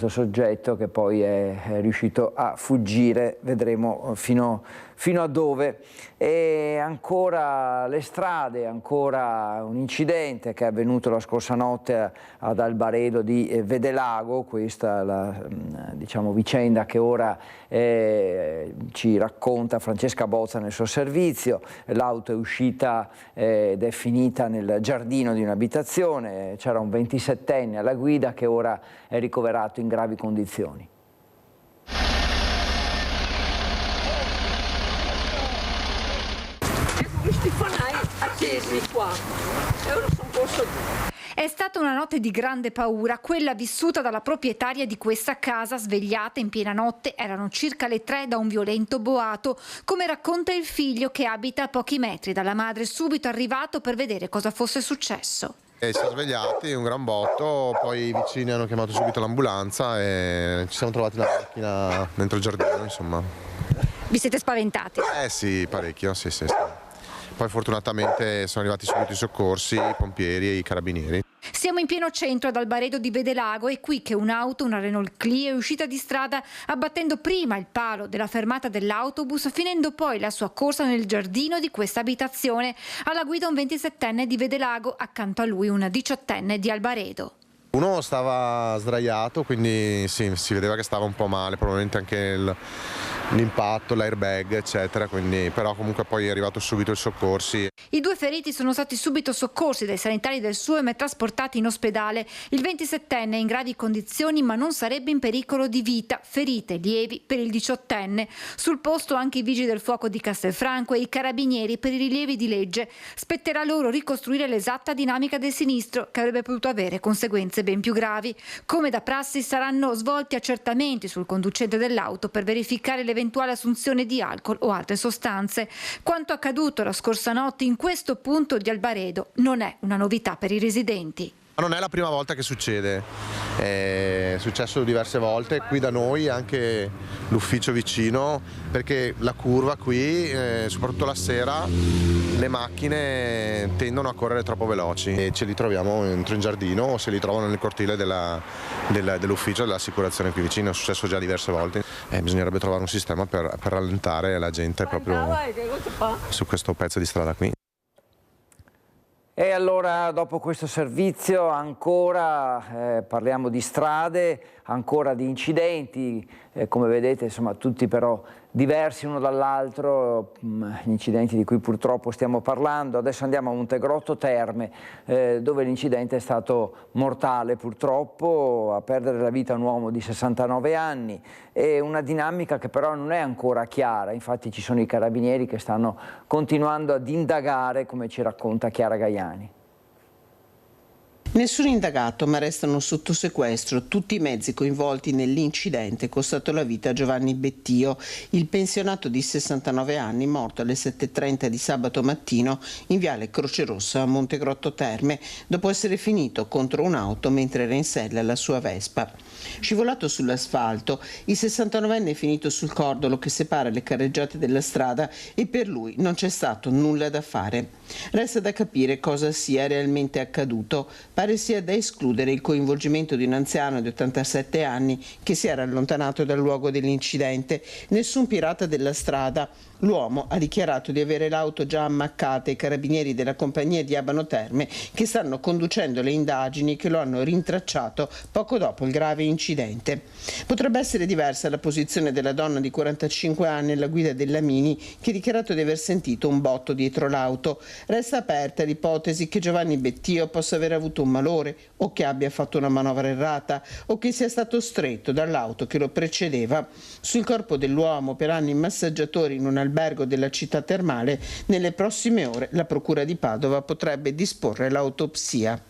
soggetto che poi è riuscito a fuggire, vedremo fino a dove. E ancora le strade, ancora un incidente che è avvenuto la scorsa notte ad Albaredo di Vedelago, questa è la vicenda che ora ci racconta Francesca Bozza nel suo servizio. L'auto è uscita ed è finita nel giardino di un'abitazione, c'era un 27enne alla guida che ora è ricoverato in gravi condizioni. Questi fanai accesi qua, io non posso. È stata una notte di grande paura, quella vissuta dalla proprietaria di questa casa, svegliata in piena notte, erano circa le 3 da un violento boato, come racconta il figlio che abita a pochi metri dalla madre, subito arrivato per vedere cosa fosse successo. Ci siamo svegliati, un gran botto, poi i vicini hanno chiamato subito l'ambulanza e ci siamo trovati la macchina dentro il giardino, insomma. Vi siete spaventati? Sì, parecchio, sì. Poi fortunatamente sono arrivati subito i soccorsi, i pompieri e i carabinieri. Siamo in pieno centro ad Albaredo di Vedelago, è qui che un'auto, una Renault Clio, è uscita di strada abbattendo prima il palo della fermata dell'autobus, finendo poi la sua corsa nel giardino di questa abitazione. Alla guida un 27enne di Vedelago, accanto a lui una 18enne di Albaredo. Uno stava sdraiato, quindi sì, si vedeva che stava un po' male, probabilmente anche l'impatto, l'airbag eccetera, quindi, però comunque poi è arrivato subito il soccorsi. I 2 feriti sono stati subito soccorsi dai sanitari del SUEM e trasportati in ospedale. Il 27enne è in gravi condizioni ma non sarebbe in pericolo di vita, ferite lievi per il 18enne. Sul posto anche i vigili del fuoco di Castelfranco e i carabinieri per i rilievi di legge. Spetterà loro ricostruire l'esatta dinamica del sinistro che avrebbe potuto avere conseguenze ben più gravi. Come da prassi saranno svolti accertamenti sul conducente dell'auto per verificare l'eventuale assunzione di alcol o altre sostanze. Quanto accaduto la scorsa notte in questo punto di Albaredo non è una novità per i residenti. Non è la prima volta che succede, è successo diverse volte qui da noi, anche l'ufficio vicino, perché la curva qui, soprattutto la sera, le macchine tendono a correre troppo veloci e ce li troviamo dentro in giardino o se li trovano nel cortile dell'ufficio dell'assicurazione qui vicino. È successo già diverse volte, bisognerebbe trovare un sistema per rallentare la gente proprio su questo pezzo di strada qui. E allora dopo questo servizio ancora parliamo di strade, ancora di incidenti, come vedete insomma tutti però diversi uno dall'altro, gli incidenti di cui purtroppo stiamo parlando. Adesso andiamo a Montegrotto Terme dove l'incidente è stato mortale purtroppo, a perdere la vita un uomo di 69 anni e una dinamica che però non è ancora chiara, infatti ci sono i carabinieri che stanno continuando ad indagare, come ci racconta Chiara Gaiani. Nessun indagato, ma restano sotto sequestro tutti i mezzi coinvolti nell'incidente costato la vita a Giovanni Bettio, il pensionato di 69 anni morto alle 7:30 di sabato mattino in viale Croce Rossa a Montegrotto Terme, dopo essere finito contro un'auto mentre era in sella alla sua Vespa. Scivolato sull'asfalto, il 69enne è finito sul cordolo che separa le carreggiate della strada e per lui non c'è stato nulla da fare. Resta da capire cosa sia realmente accaduto. Pare sia da escludere il coinvolgimento di un anziano di 87 anni che si era allontanato dal luogo dell'incidente. Nessun pirata della strada. L'uomo ha dichiarato di avere l'auto già ammaccata ai carabinieri della compagnia di Abano Terme che stanno conducendo le indagini che lo hanno rintracciato poco dopo il grave incidente. Potrebbe essere diversa la posizione della donna di 45 anni alla guida della Mini che ha dichiarato di aver sentito un botto dietro l'auto. Resta aperta l'ipotesi che Giovanni Bettio possa aver avuto un malore o che abbia fatto una manovra errata o che sia stato stretto dall'auto che lo precedeva. Sul corpo dell'uomo, per anni massaggiatore in un albergo della città termale, nelle prossime ore la Procura di Padova potrebbe disporre l'autopsia.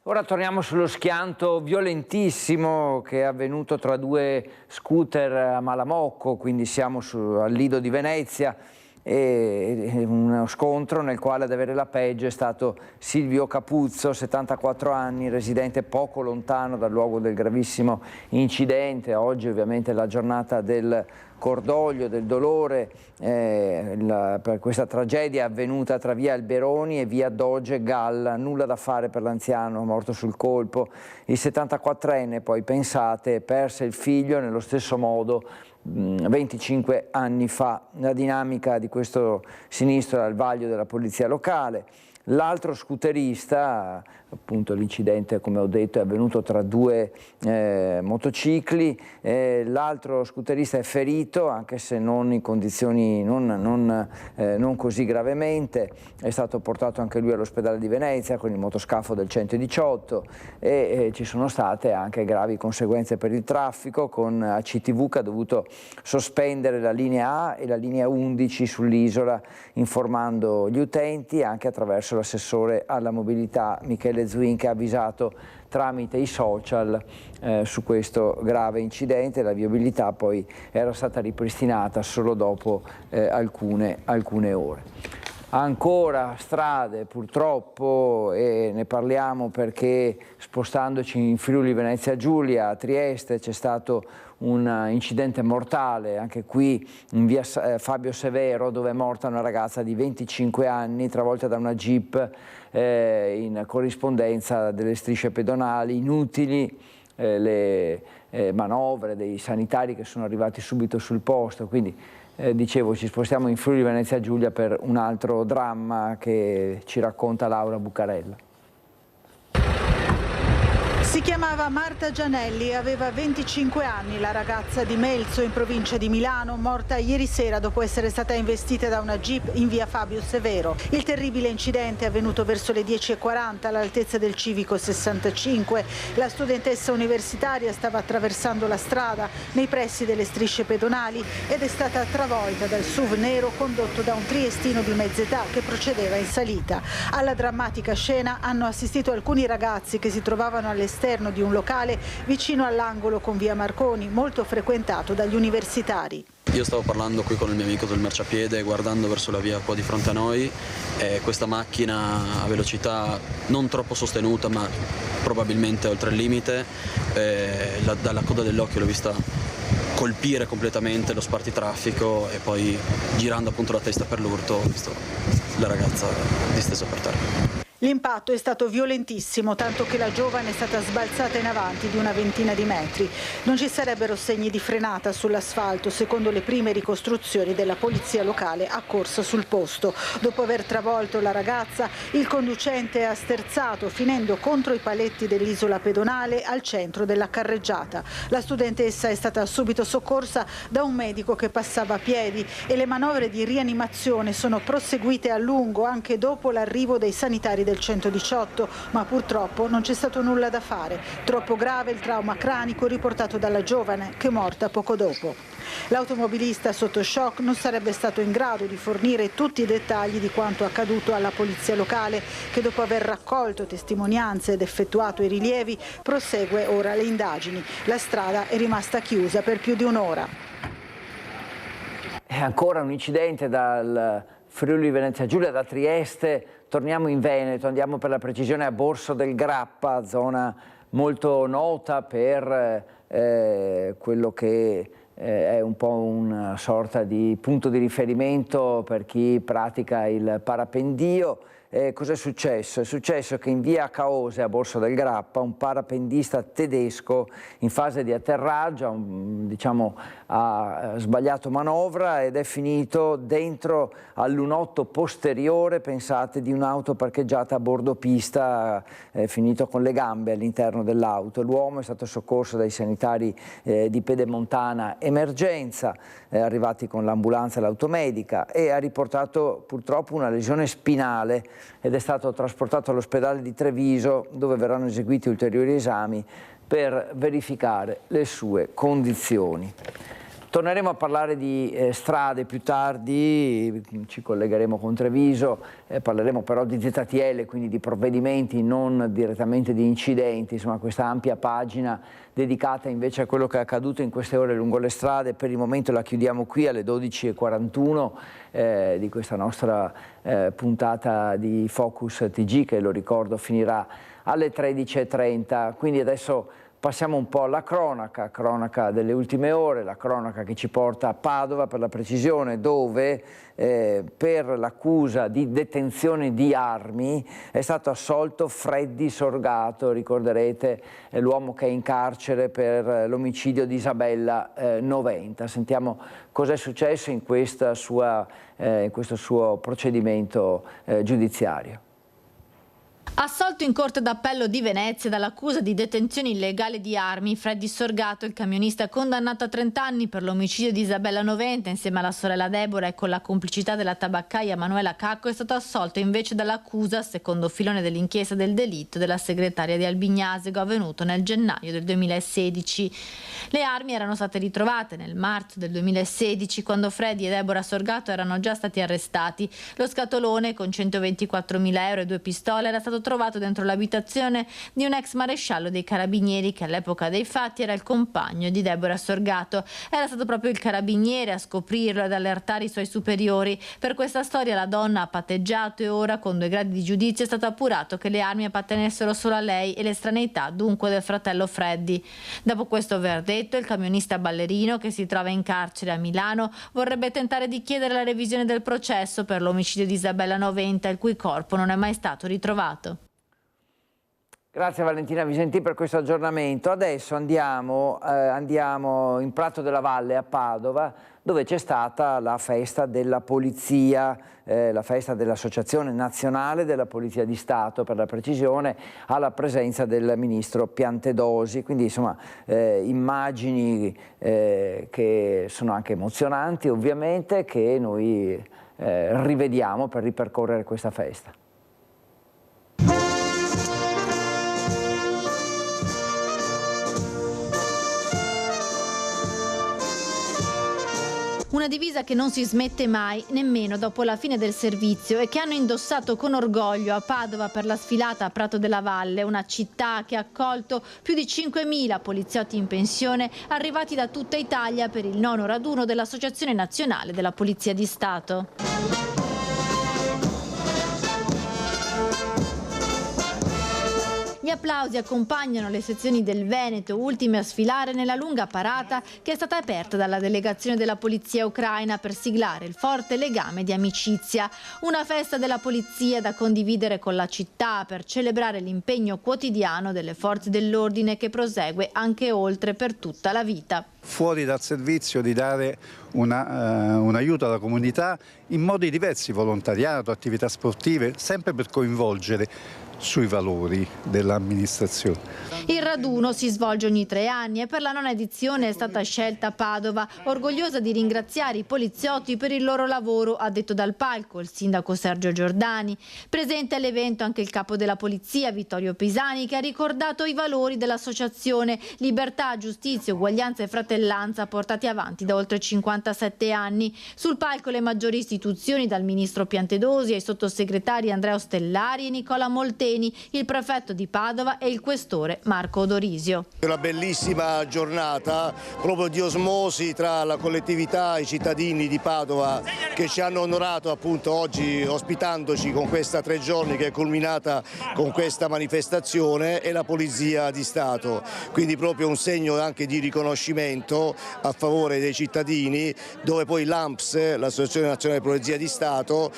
Ora torniamo sullo schianto violentissimo che è avvenuto tra 2 scooter a Malamocco, quindi siamo al Lido di Venezia, e uno scontro nel quale ad avere la peggio è stato Silvio Capuzzo, 74 anni, residente poco lontano dal luogo del gravissimo incidente. Oggi ovviamente è la giornata del cordoglio, del dolore per questa tragedia avvenuta tra via Alberoni e via Doge Galla. Nulla da fare per l'anziano morto sul colpo. Il 74enne poi, pensate, perse il figlio nello stesso modo 25 anni fa. La dinamica di questo sinistro al vaglio della polizia locale. L'altro scooterista, appunto l'incidente come ho detto è avvenuto tra 2 motocicli, l'altro scooterista è ferito anche se non in condizioni non così gravemente, è stato portato anche lui all'ospedale di Venezia con il motoscafo del 118 e ci sono state anche gravi conseguenze per il traffico, con ACTV che ha dovuto sospendere la linea A e la linea 11 sull'isola, informando gli utenti anche attraverso l'assessore alla mobilità Michele Zuin, che ha avvisato tramite i social su questo grave incidente. La viabilità poi era stata ripristinata solo dopo alcune ore. Ancora strade purtroppo, e ne parliamo perché spostandoci in Friuli Venezia Giulia, a Trieste, c'è stato un incidente mortale, anche qui in via Fabio Severo, dove è morta una ragazza di 25 anni travolta da una jeep in corrispondenza delle strisce pedonali. Inutili le manovre dei sanitari che sono arrivati subito sul posto, quindi dicevo ci spostiamo in Friuli Venezia Giulia per un altro dramma che ci racconta Laura Bucarella. Si chiamava Marta Gianelli, aveva 25 anni, la ragazza di Melzo in provincia di Milano, morta ieri sera dopo essere stata investita da una jeep in via Fabio Severo. Il terribile incidente è avvenuto verso le 10:40 all'altezza del civico 65. La studentessa universitaria stava attraversando la strada nei pressi delle strisce pedonali ed è stata travolta dal SUV nero condotto da un triestino di mezza età che procedeva in salita. Alla drammatica scena hanno assistito alcuni ragazzi che si trovavano all'esterno di un locale vicino all'angolo con via Marconi, molto frequentato dagli universitari. Io stavo parlando qui con il mio amico del marciapiede, guardando verso la via qua di fronte a noi, e questa macchina a velocità non troppo sostenuta ma probabilmente oltre il limite, dalla coda dell'occhio l'ho vista colpire completamente lo spartitraffico e poi girando appunto la testa per l'urto ho visto la ragazza distesa per terra. L'impatto è stato violentissimo, tanto che la giovane è stata sbalzata in avanti di una ventina di metri. Non ci sarebbero segni di frenata sull'asfalto, secondo le prime ricostruzioni della polizia locale accorsa sul posto. Dopo aver travolto la ragazza, il conducente ha sterzato, finendo contro i paletti dell'isola pedonale al centro della carreggiata. La studentessa è stata subito soccorsa da un medico che passava a piedi e le manovre di rianimazione sono proseguite a lungo anche dopo l'arrivo dei sanitari del 118, ma purtroppo non c'è stato nulla da fare. Troppo grave il trauma cranico riportato dalla giovane, che è morta poco dopo. L'automobilista sotto shock non sarebbe stato in grado di fornire tutti i dettagli di quanto accaduto alla polizia locale, che dopo aver raccolto testimonianze ed effettuato i rilievi prosegue ora le indagini. La strada è rimasta chiusa per più di un'ora. È ancora un incidente dal Friuli Venezia Giulia, da Trieste. Torniamo in Veneto, andiamo per la precisione a Borso del Grappa, zona molto nota per quello che è un po' una sorta di punto di riferimento per chi pratica il parapendio. Cos'è successo? È successo che in via Caose a Borso del Grappa un parapendista tedesco in fase di atterraggio ha sbagliato manovra ed è finito dentro al lunotto posteriore, pensate, di un'auto parcheggiata a bordo pista, è finito con le gambe all'interno dell'auto. L'uomo è stato soccorso dai sanitari di Pedemontana Emergenza, arrivati con l'ambulanza e l'automedica, e ha riportato purtroppo una lesione spinale ed è stato trasportato all'ospedale di Treviso, dove verranno eseguiti ulteriori esami per verificare le sue condizioni. Torneremo a parlare di strade più tardi, ci collegheremo con Treviso, parleremo però di ZTL, quindi di provvedimenti, non direttamente di incidenti, insomma questa ampia pagina dedicata invece a quello che è accaduto in queste ore lungo le strade. Per il momento la chiudiamo qui alle 12:41 di questa nostra puntata di Focus TG, che lo ricordo finirà alle 13:30, quindi adesso passiamo un po' alla cronaca delle ultime ore, la cronaca che ci porta a Padova per la precisione, dove per l'accusa di detenzione di armi è stato assolto Freddy Sorgato, ricorderete l'uomo che è in carcere per l'omicidio di Isabella Noventa. Sentiamo cos'è successo in questo suo procedimento giudiziario. Assolto in Corte d'Appello di Venezia dall'accusa di detenzione illegale di armi, Freddy Sorgato, il camionista condannato a 30 anni per l'omicidio di Isabella Noventa insieme alla sorella Deborah e con la complicità della tabaccaia Manuela Cacco, è stato assolto invece dall'accusa, secondo filone dell'inchiesta del delitto, della segretaria di Albignasego, avvenuto nel gennaio del 2016. Le armi erano state ritrovate nel marzo del 2016, quando Freddy e Deborah Sorgato erano già stati arrestati. Lo scatolone con 124.000 euro e 2 pistole era stato trovato dentro l'abitazione di un ex maresciallo dei carabinieri che all'epoca dei fatti era il compagno di Deborah Sorgato. Era stato proprio il carabiniere a scoprirlo ed allertare i suoi superiori. Per questa storia la donna ha patteggiato e ora, con 2 gradi di giudizio, è stato appurato che le armi appartenessero solo a lei e l'estraneità dunque del fratello Freddy. Dopo questo verdetto, il camionista ballerino, che si trova in carcere a Milano, vorrebbe tentare di chiedere la revisione del processo per l'omicidio di Isabella Noventa, il cui corpo non è mai stato ritrovato. Grazie Valentina Visentì per questo aggiornamento. Adesso andiamo in Prato della Valle a Padova, dove c'è stata la festa della polizia, la festa dell'Associazione Nazionale della Polizia di Stato, per la precisione, alla presenza del ministro Piantedosi. Quindi insomma immagini che sono anche emozionanti, ovviamente, che noi rivediamo per ripercorrere questa festa. Una divisa che non si smette mai, nemmeno dopo la fine del servizio, e che hanno indossato con orgoglio a Padova per la sfilata a Prato della Valle, una città che ha accolto più di 5.000 poliziotti in pensione arrivati da tutta Italia per il 9° raduno dell'Associazione Nazionale della Polizia di Stato. Gli applausi accompagnano le sezioni del Veneto, ultime a sfilare nella lunga parata che è stata aperta dalla delegazione della polizia ucraina per siglare il forte legame di amicizia. Una festa della polizia da condividere con la città per celebrare l'impegno quotidiano delle forze dell'ordine che prosegue anche oltre per tutta la vita. Fuori dal servizio di dare un aiuto alla comunità in modi diversi, volontariato, attività sportive, sempre per coinvolgere sui valori dell'amministrazione. Il raduno si svolge ogni 3 anni e per la 9ª edizione è stata scelta Padova, orgogliosa di ringraziare i poliziotti per il loro lavoro, ha detto dal palco il sindaco Sergio Giordani. Presente all'evento anche il capo della polizia Vittorio Pisani, che ha ricordato i valori dell'associazione: libertà, giustizia, uguaglianza e fratellanza, portati avanti da oltre 57 anni. Sul palco le maggiori istituzioni, dal ministro Piantedosi ai sottosegretari Andrea Ostellari e Nicola Molteni, il prefetto di Padova e il questore Marco Odorisio. Una bellissima giornata proprio di osmosi tra la collettività, i cittadini di Padova che ci hanno onorato appunto oggi ospitandoci con questa 3 giorni che è culminata con questa manifestazione, e la Polizia di Stato. Quindi proprio un segno anche di riconoscimento a favore dei cittadini, dove poi l'ANPS, l'Associazione Nazionale di Polizia di Stato,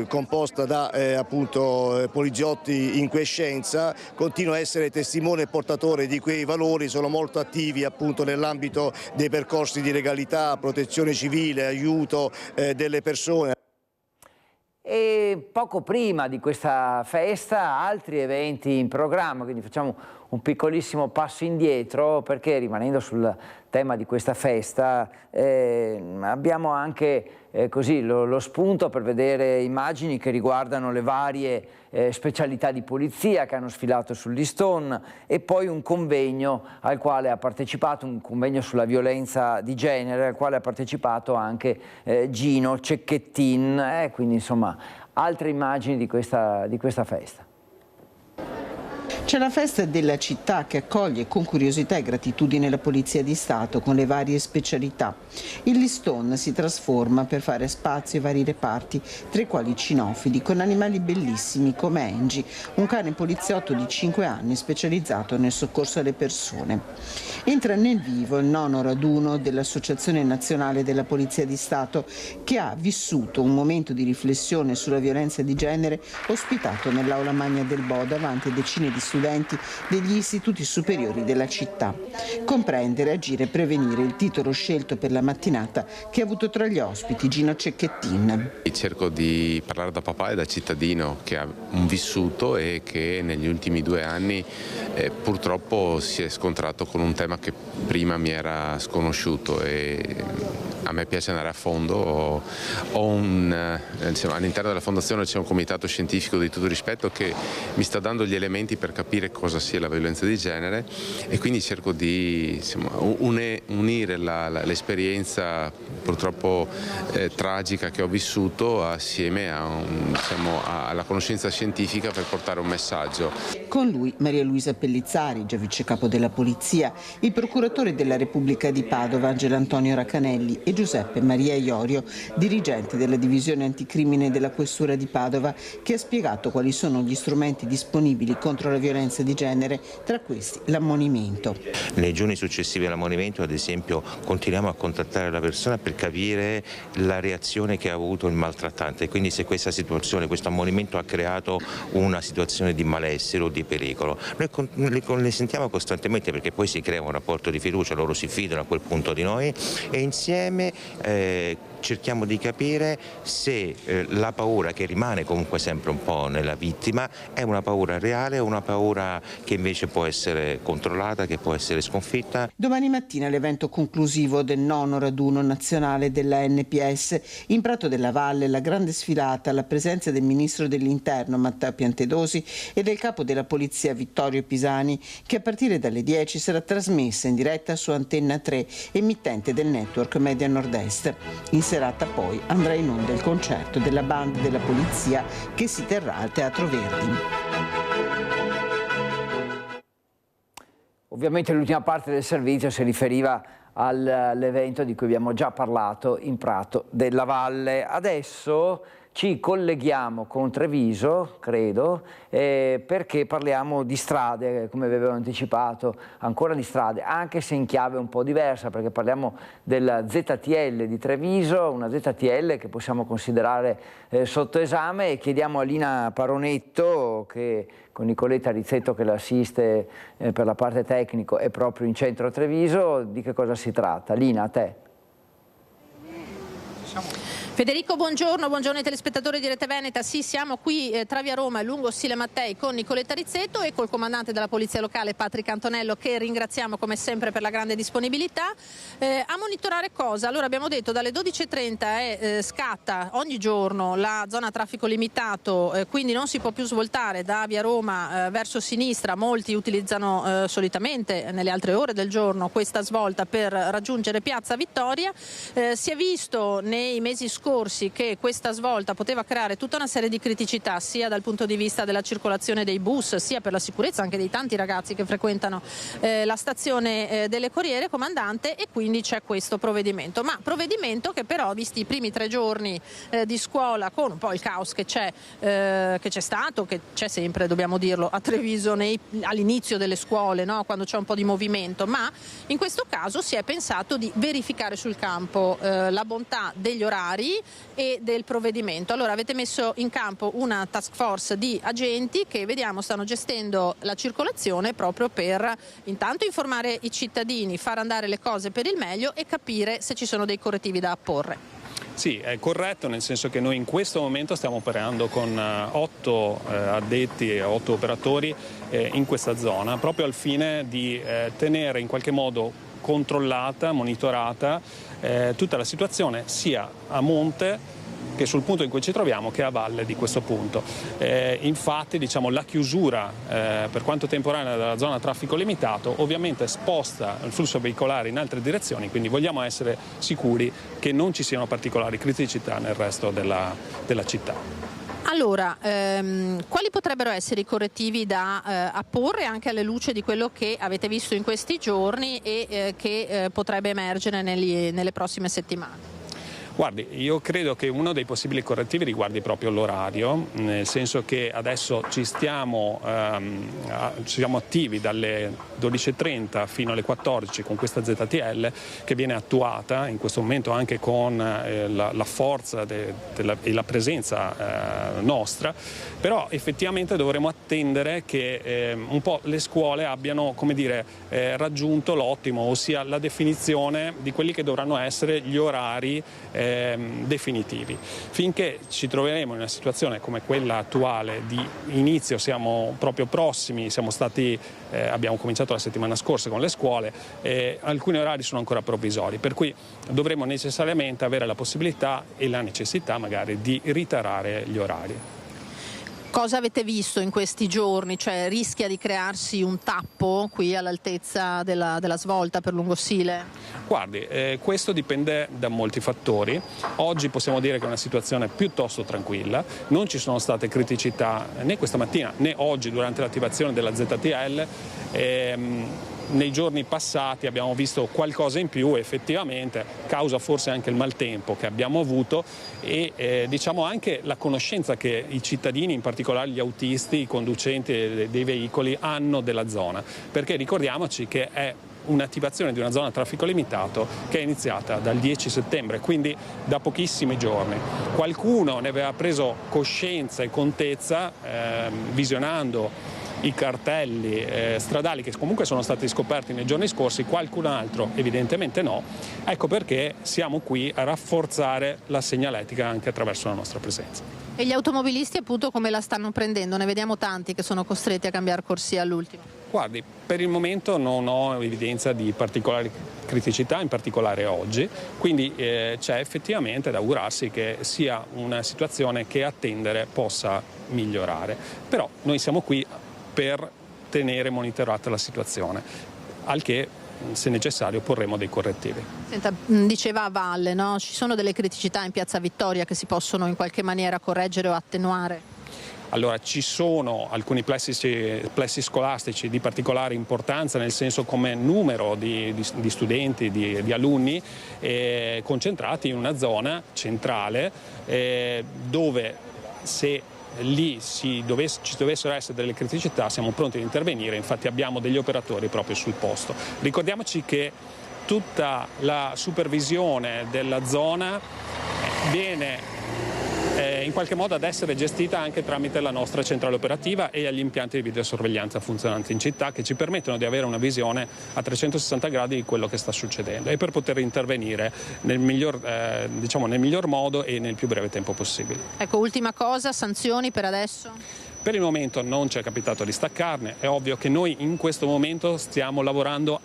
composta da appunto poliziotti in quiescenza, continua a essere testimone e portatore di quei valori. Sono molto attivi appunto nell'ambito dei percorsi di legalità, protezione civile, aiuto delle persone. E poco prima di questa festa altri eventi in programma, quindi facciamo un piccolissimo passo indietro, perché rimanendo sul tema di questa festa abbiamo anche così lo spunto per vedere immagini che riguardano le varie specialità di polizia che hanno sfilato sull'Easton, e poi un convegno al quale ha partecipato, un convegno sulla violenza di genere, al quale ha partecipato anche Gino Cecchettin, quindi insomma altre immagini di questa festa. C'è la festa della città che accoglie con curiosità e gratitudine la Polizia di Stato con le varie specialità. Il Liston si trasforma per fare spazio ai vari reparti, tra i quali cinofili, con animali bellissimi come Angie, un cane poliziotto di 5 anni specializzato nel soccorso alle persone. Entra nel vivo il 9° raduno dell'Associazione Nazionale della Polizia di Stato, che ha vissuto un momento di riflessione sulla violenza di genere ospitato nell'aula magna del Bo davanti a decine di studenti degli istituti superiori della città. Comprendere, agire e prevenire, il titolo scelto per la mattinata che ha avuto tra gli ospiti Gino Cecchettin. Cerco di parlare da papà e da cittadino che ha un vissuto e che negli ultimi 2 anni purtroppo si è scontrato con un tema che prima mi era sconosciuto, e a me piace andare a fondo. All'interno della fondazione c'è un comitato scientifico di tutto rispetto che mi sta dando gli elementi per capire cosa sia la violenza di genere, e quindi cerco di unire l'esperienza purtroppo tragica che ho vissuto assieme alla conoscenza scientifica per portare un messaggio. Con lui Maria Luisa Pellizzari, già vice capo della polizia, il procuratore della Repubblica di Padova Angelo Antonio Racanelli e Giuseppe Maria Iorio, dirigente della divisione anticrimine della Questura di Padova, che ha spiegato quali sono gli strumenti disponibili contro la violenza di genere, tra questi l'ammonimento. Nei giorni successivi all'ammonimento, ad esempio, continuiamo a contattare la persona per capire la reazione che ha avuto il maltrattante, quindi se questa situazione, questo ammonimento ha creato una situazione di malessere o di pericolo. Noi le sentiamo costantemente, perché poi si crea un rapporto di fiducia, loro si fidano a quel punto di noi e insieme cerchiamo di capire se la paura, che rimane comunque sempre un po' nella vittima, è una paura reale o una paura che invece può essere controllata, che può essere sconfitta. Domani mattina l'evento conclusivo del 9° raduno nazionale della NPS. In Prato della Valle la grande sfilata alla presenza del ministro dell'Interno Matteo Piantedosi e del capo della polizia Vittorio Pisani, che a partire dalle 10 sarà trasmessa in diretta su Antenna 3, emittente del network Media Nord-Est. In serata poi andrà in onda il concerto della banda della polizia che si terrà al Teatro Verdi. Ovviamente l'ultima parte del servizio si riferiva all'evento di cui abbiamo già parlato in Prato della Valle. Adesso ci colleghiamo con Treviso, credo, perché parliamo di strade, come vi avevo anticipato, ancora di strade, anche se in chiave un po' diversa, perché parliamo della ZTL di Treviso, una ZTL che possiamo considerare sotto esame, e chiediamo a Lina Paronetto, che con Nicoletta Rizzetto che l'assiste per la parte tecnico è proprio in centro a Treviso, di che cosa si tratta. Lina, a te. Federico, buongiorno ai telespettatori di Rete Veneta. Sì, siamo qui tra via Roma e lungo Sile Mattei con Nicoletta Rizzetto e col comandante della Polizia Locale Patrick Antonello, che ringraziamo come sempre per la grande disponibilità. A monitorare cosa? Allora, abbiamo detto dalle 12:30 scatta ogni giorno la zona a traffico limitato, quindi non si può più svoltare da via Roma verso sinistra. Molti utilizzano solitamente nelle altre ore del giorno questa svolta per raggiungere Piazza Vittoria. Si è visto nei mesi scorsi che questa svolta poteva creare tutta una serie di criticità, sia dal punto di vista della circolazione dei bus, sia per la sicurezza anche dei tanti ragazzi che frequentano la stazione delle Corriere, comandante, e quindi c'è questo provvedimento. Ma provvedimento che però, visti i primi 3 giorni di scuola, con un po' il caos che c'è stato, che c'è sempre, dobbiamo dirlo, a Treviso all'inizio delle scuole, no? Quando c'è un po' di movimento, ma in questo caso si è pensato di verificare sul campo la bontà degli orari e del provvedimento. Allora, avete messo in campo una task force di agenti che, vediamo, stanno gestendo la circolazione proprio per intanto informare i cittadini, far andare le cose per il meglio e capire se ci sono dei correttivi da apporre. Sì, è corretto, nel senso che noi in questo momento stiamo operando con 8 addetti e 8 operatori in questa zona, proprio al fine di tenere in qualche modo controllata, monitorata tutta la situazione, sia a monte che sul punto in cui ci troviamo, che a valle di questo punto. Infatti, diciamo, la chiusura per quanto temporanea della zona a traffico limitato ovviamente sposta il flusso veicolare in altre direzioni, quindi vogliamo essere sicuri che non ci siano particolari criticità nel resto della città. Allora, quali potrebbero essere i correttivi da apporre anche alla luce di quello che avete visto in questi giorni e che potrebbe emergere nelle prossime settimane? Guardi, io credo che uno dei possibili correttivi riguardi proprio l'orario, nel senso che adesso siamo attivi dalle 12:30 fino alle 14 con questa ZTL che viene attuata in questo momento anche con la forza e la presenza nostra, però effettivamente dovremo attendere che un po' le scuole abbiano, come dire, raggiunto l'ottimo, ossia la definizione di quelli che dovranno essere gli orari definitivi. Finché ci troveremo in una situazione come quella attuale di inizio, siamo proprio prossimi, abbiamo cominciato la settimana scorsa con le scuole, alcuni orari sono ancora provvisori, per cui dovremo necessariamente avere la possibilità e la necessità magari di ritarare gli orari. Cosa avete visto in questi giorni? Cioè, rischia di crearsi un tappo qui all'altezza della svolta per Lungosile? Guardi, questo dipende da molti fattori. Oggi possiamo dire che è una situazione piuttosto tranquilla, non ci sono state criticità né questa mattina né oggi durante l'attivazione della ZTL. Nei giorni passati abbiamo visto qualcosa in più, effettivamente, causa forse anche il maltempo che abbiamo avuto e diciamo anche la conoscenza che i cittadini, in particolare gli autisti, i conducenti dei veicoli, hanno della zona, perché ricordiamoci che è un'attivazione di una zona a traffico limitato che è iniziata dal 10 settembre, quindi da pochissimi giorni. Qualcuno ne aveva preso coscienza e contezza visionando i cartelli stradali che comunque sono stati scoperti nei giorni scorsi, qualcun altro evidentemente no. Ecco perché siamo qui a rafforzare la segnaletica anche attraverso la nostra presenza. E gli automobilisti appunto come la stanno prendendo? Ne vediamo tanti che sono costretti a cambiare corsia all'ultimo. Guardi, per il momento non ho evidenza di particolari criticità, in particolare oggi, quindi c'è effettivamente da augurarsi che sia una situazione che a tendere possa migliorare. Però noi siamo qui per tenere monitorata la situazione, al che se necessario porremo dei correttivi. Senta, diceva a valle, no? Ci sono delle criticità in Piazza Vittoria che si possono in qualche maniera correggere o attenuare? Allora, ci sono alcuni plessi scolastici di particolare importanza, nel senso come numero di studenti, di alunni, concentrati in una zona centrale dove se lì ci dovessero essere delle criticità siamo pronti ad intervenire, infatti abbiamo degli operatori proprio sul posto. Ricordiamoci che tutta la supervisione della zona viene in qualche modo ad essere gestita anche tramite la nostra centrale operativa e agli impianti di videosorveglianza funzionanti in città che ci permettono di avere una visione a 360 gradi di quello che sta succedendo e per poter intervenire nel miglior modo e nel più breve tempo possibile. Ecco, ultima cosa, sanzioni per adesso? Per il momento non ci è capitato di staccarne, è ovvio che noi in questo momento stiamo lavorando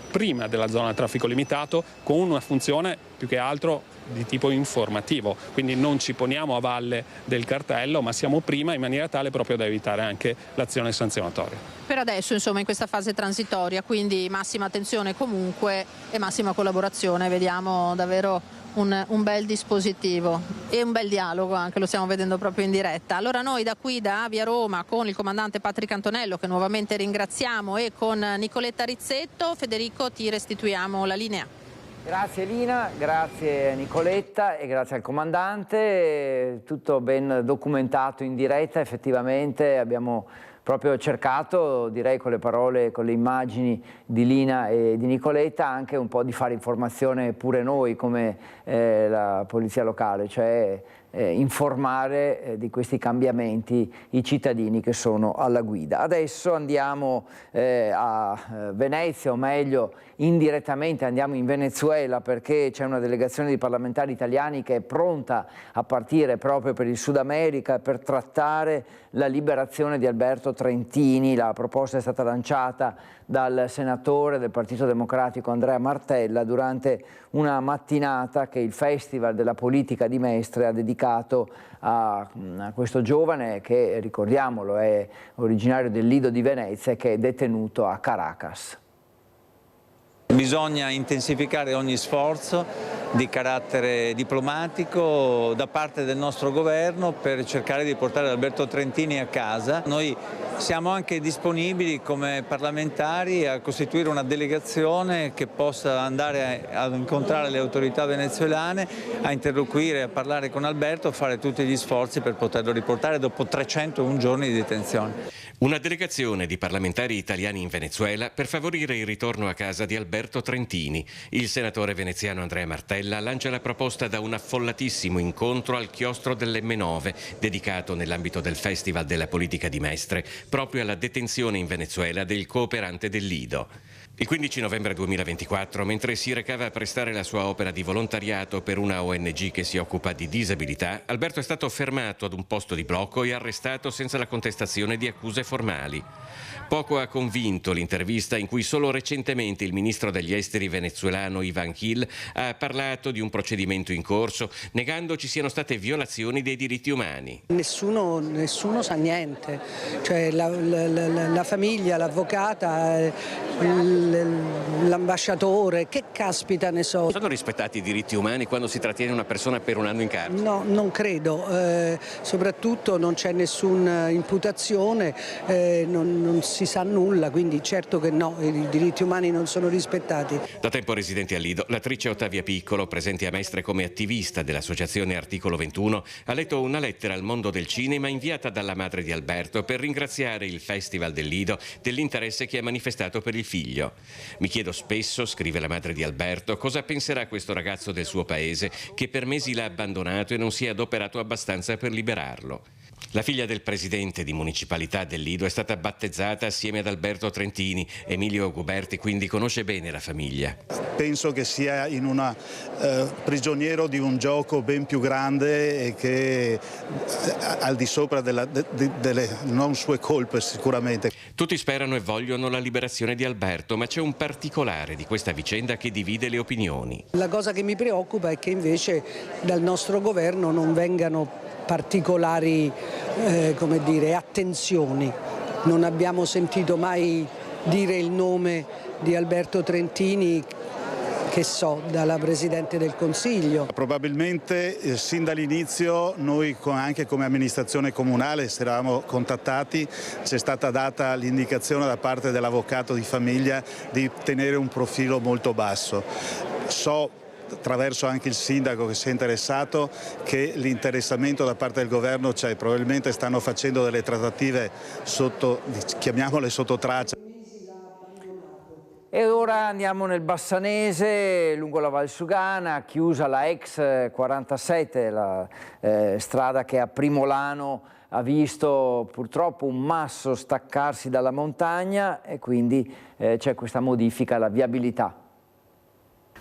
prima della zona a traffico limitato con una funzione più che altro di tipo informativo, quindi non ci poniamo a valle del cartello ma siamo prima in maniera tale proprio da evitare anche l'azione sanzionatoria. Per adesso insomma in questa fase transitoria, quindi massima attenzione comunque e massima collaborazione, vediamo davvero un bel dispositivo e un bel dialogo anche, lo stiamo vedendo proprio in diretta. Allora noi da qui da Via Roma con il comandante Patrick Antonello che nuovamente ringraziamo e con Nicoletta Rizzetto, Federico ti restituiamo la linea. Grazie Lina, grazie Nicoletta e grazie al comandante, tutto ben documentato in diretta, effettivamente abbiamo proprio cercato, direi con le parole, con le immagini di Lina e di Nicoletta, anche un po' di fare informazione pure noi come la polizia locale, cioè informare di questi cambiamenti i cittadini che sono alla guida. Adesso andiamo a Venezia, o meglio indirettamente andiamo in Venezuela perché c'è una delegazione di parlamentari italiani che è pronta a partire proprio per il Sud America per trattare la liberazione di Alberto Trentini. La proposta è stata lanciata dal senatore del Partito Democratico Andrea Martella durante una mattinata che il Festival della Politica di Mestre ha dedicato a questo giovane che, ricordiamolo, è originario del Lido di Venezia e che è detenuto a Caracas. Bisogna intensificare ogni sforzo di carattere diplomatico da parte del nostro governo per cercare di portare Alberto Trentini a casa. Noi siamo anche disponibili come parlamentari a costituire una delegazione che possa andare ad incontrare le autorità venezuelane, a interloquire, a parlare con Alberto, fare tutti gli sforzi per poterlo riportare dopo 301 giorni di detenzione. Una delegazione di parlamentari italiani in Venezuela per favorire il ritorno a casa di Alberto Trentini. Il senatore veneziano Andrea Martella lancia la proposta da un affollatissimo incontro al chiostro dell'M9, dedicato nell'ambito del Festival della Politica di Mestre, proprio alla detenzione in Venezuela del cooperante del Lido. Il 15 novembre 2024, mentre si recava a prestare la sua opera di volontariato per una ONG che si occupa di disabilità, Alberto è stato fermato ad un posto di blocco e arrestato senza la contestazione di accuse formali. Poco ha convinto l'intervista in cui solo recentemente il ministro degli esteri venezuelano Iván Gil ha parlato di un procedimento in corso, negando ci siano state violazioni dei diritti umani. Nessuno sa niente, cioè la famiglia, l'avvocata, l'ambasciatore, che caspita ne so. Sono rispettati i diritti umani quando si trattiene una persona per un anno in carcere? No, non credo, soprattutto non c'è nessuna imputazione, non si sa nulla, quindi certo che no, i diritti umani non sono rispettati. Da tempo residente a Lido, l'attrice Ottavia Piccolo, presente a Mestre come attivista dell'associazione Articolo 21, ha letto una lettera al mondo del cinema inviata dalla madre di Alberto per ringraziare il Festival del Lido dell'interesse che ha manifestato per il figlio. Mi chiedo spesso, scrive la madre di Alberto, cosa penserà questo ragazzo del suo paese che per mesi l'ha abbandonato e non si è adoperato abbastanza per liberarlo. La figlia del presidente di municipalità del Lido è stata battezzata assieme ad Alberto Trentini. Emilio Guberti quindi conosce bene la famiglia. Penso che sia in una prigioniero di un gioco ben più grande e che al di sopra delle non sue colpe sicuramente. Tutti sperano e vogliono la liberazione di Alberto, ma c'è un particolare di questa vicenda che divide le opinioni. La cosa che mi preoccupa è che invece dal nostro governo non vengano particolari attenzioni. Non abbiamo sentito mai dire il nome di Alberto Trentini, che so, dalla Presidente del Consiglio. Probabilmente sin dall'inizio noi anche come amministrazione comunale se eravamo contattati, ci è stata data l'indicazione da parte dell'avvocato di famiglia di tenere un profilo molto basso. So attraverso anche il sindaco che si è interessato che l'interessamento da parte del governo c'è, probabilmente stanno facendo delle trattative sotto, chiamiamole sotto traccia. E ora andiamo nel Bassanese, lungo la Valsugana, chiusa la ex 47, la strada che a Primolano ha visto purtroppo un masso staccarsi dalla montagna e quindi c'è questa modifica alla viabilità.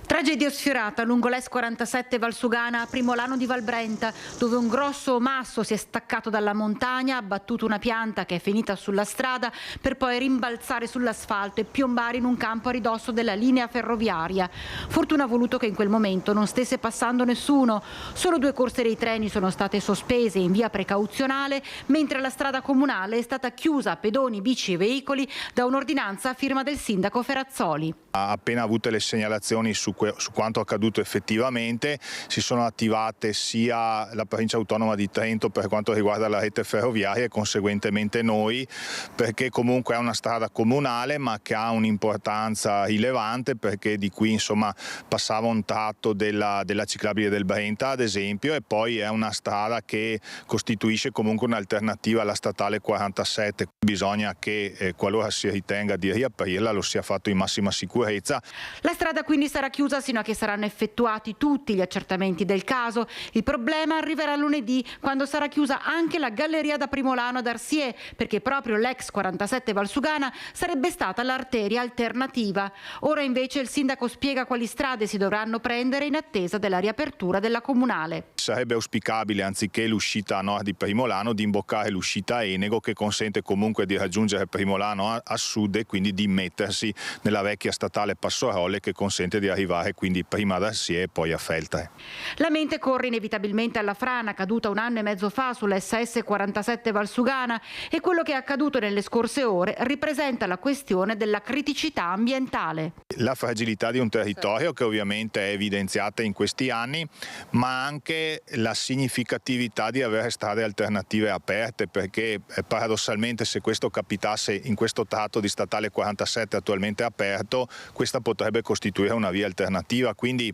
Tragedia sfiorata lungo l'S47 Valsugana a Primolano di Valbrenta, dove un grosso masso si è staccato dalla montagna, ha abbattuto una pianta che è finita sulla strada per poi rimbalzare sull'asfalto e piombare in un campo a ridosso della linea ferroviaria. Fortuna ha voluto che in quel momento non stesse passando nessuno. Solo 2 corse dei treni sono state sospese in via precauzionale, mentre la strada comunale è stata chiusa a pedoni, bici e veicoli da un'ordinanza a firma del sindaco Ferrazzoli. Appena avute le segnalazioni su quanto accaduto effettivamente, si sono attivate sia la provincia autonoma di Trento per quanto riguarda la rete ferroviaria e conseguentemente noi, perché comunque è una strada comunale ma che ha un'importanza rilevante, perché di qui insomma passava un tratto della ciclabile del Brenta ad esempio, e poi è una strada che costituisce comunque un'alternativa alla statale 47. Bisogna che qualora si ritenga di riaprirla lo sia fatto in massima sicurezza. La strada quindi sarà chiusa sino a che saranno effettuati tutti gli accertamenti del caso. Il problema arriverà lunedì, quando sarà chiusa anche la galleria da Primolano ad Arsier, perché proprio l'ex 47 Valsugana sarebbe stata l'arteria alternativa. Ora invece il sindaco spiega quali strade si dovranno prendere in attesa della riapertura della comunale. Sarebbe auspicabile, anziché l'uscita a nord di Primolano, di imboccare l'uscita a Enego, che consente comunque di raggiungere Primolano a sud e quindi di mettersi nella vecchia statale Passarolle, che consente di arrivare quindi prima ad Arsier e poi a Feltre. La mente corre inevitabilmente alla frana caduta un anno e mezzo fa sulla SS 47 Valsugana, e quello che è accaduto nelle scorse ore ripresenta la questione della criticità ambientale. La fragilità di un territorio che ovviamente è evidenziata in questi anni, ma anche la significatività di avere strade alternative aperte, perché paradossalmente se questo capitasse in questo tratto di statale 47 attualmente aperto, questa potrebbe costituire una via alternativa, quindi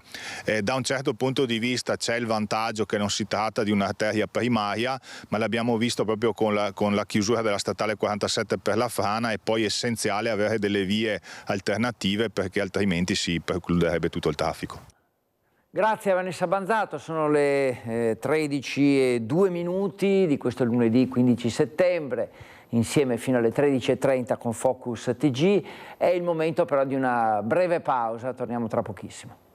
da un certo punto di vista c'è il vantaggio che non si tratta di un'arteria primaria, ma l'abbiamo visto proprio con la chiusura della statale 47 per la frana. È poi essenziale avere delle vie alternative, perché altrimenti si precluderebbe tutto il traffico. Grazie a Vanessa Banzato, sono le 13:02 di questo lunedì 15 settembre. Insieme fino alle 13:30 con Focus TG. È il momento però di una breve pausa, torniamo tra pochissimo.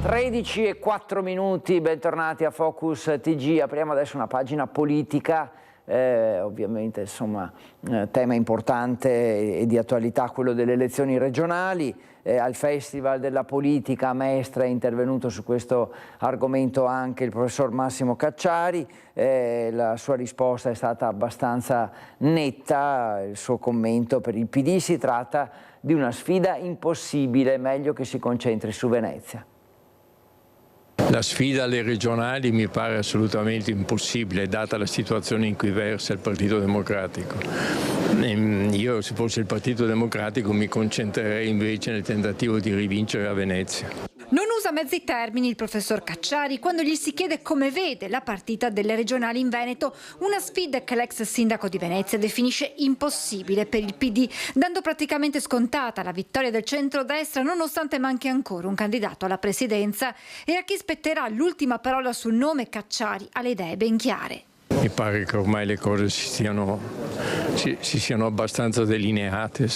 (13:04), bentornati a Focus TG. Apriamo adesso una pagina politica ovviamente insomma tema importante e di attualità quello delle elezioni regionali. Al Festival della Politica a Mestre è intervenuto su questo argomento anche il professor Massimo Cacciari, la sua risposta è stata abbastanza netta, il suo commento: per il PD si tratta di una sfida impossibile, meglio che si concentri su Venezia. La sfida alle regionali mi pare assolutamente impossibile, data la situazione in cui versa il Partito Democratico. Io, se fosse il Partito Democratico, mi concentrerei invece nel tentativo di rivincere a Venezia. Non usa mezzi termini il professor Cacciari quando gli si chiede come vede la partita delle regionali in Veneto, una sfida che l'ex sindaco di Venezia definisce impossibile per il PD, dando praticamente scontata la vittoria del centrodestra nonostante manchi ancora un candidato alla presidenza, e a chi spetterà l'ultima parola sul nome Cacciari ha le idee ben chiare. Mi pare che ormai le cose si siano abbastanza delineate,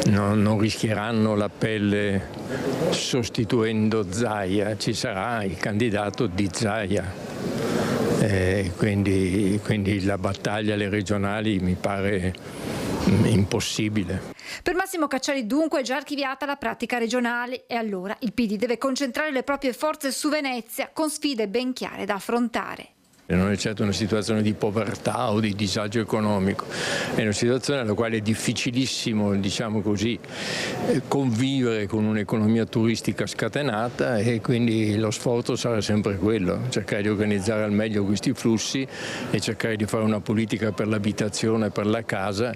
non rischieranno la pelle sostituendo Zaia, ci sarà il candidato di Zaia, quindi la battaglia alle regionali mi pare impossibile. Per Massimo Cacciari dunque è già archiviata la pratica regionale e allora il PD deve concentrare le proprie forze su Venezia con sfide ben chiare da affrontare. Non è certo una situazione di povertà o di disagio economico, è una situazione alla quale è difficilissimo, diciamo così, convivere con un'economia turistica scatenata, e quindi lo sforzo sarà sempre quello, cercare di organizzare al meglio questi flussi e cercare di fare una politica per l'abitazione e per la casa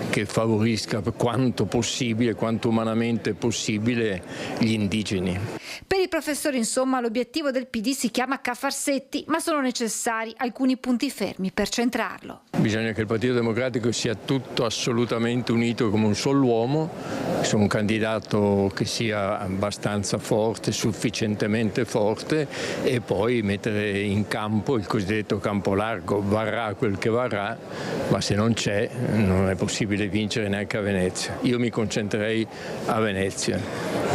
che favorisca quanto possibile, quanto umanamente possibile, gli indigeni. Per i professori, insomma, l'obiettivo del PD si chiama Cafarsetti, ma sono necessari alcuni punti fermi per centrarlo. Bisogna che il Partito Democratico sia tutto assolutamente unito come un solo uomo, su un candidato che sia abbastanza forte, sufficientemente forte, e poi mettere in campo il cosiddetto campo largo. Varrà quel che varrà, ma se non c'è non è possibile vincere neanche a Venezia. Io mi concentrerei a Venezia.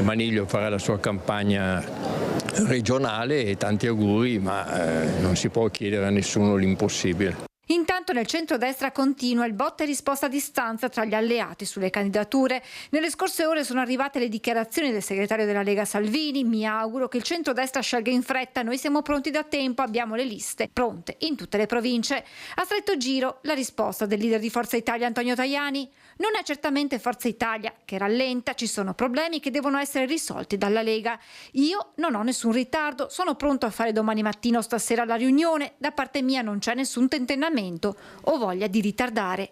Maniglio farà la sua campagna regionale e tanti auguri, ma non si può chiedere a nessuno l'impossibile. Intanto nel centrodestra continua il botta e risposta a distanza tra gli alleati sulle candidature. Nelle scorse ore sono arrivate le dichiarazioni del segretario della Lega Salvini: mi auguro che il centrodestra scelga in fretta, noi siamo pronti da tempo, abbiamo le liste pronte in tutte le province. A stretto giro la risposta del leader di Forza Italia Antonio Tajani: non è certamente Forza Italia che rallenta, ci sono problemi che devono essere risolti dalla Lega. Io non ho nessun ritardo, sono pronto a fare domani mattina o stasera la riunione, da parte mia non c'è nessun tentennamento o voglia di ritardare.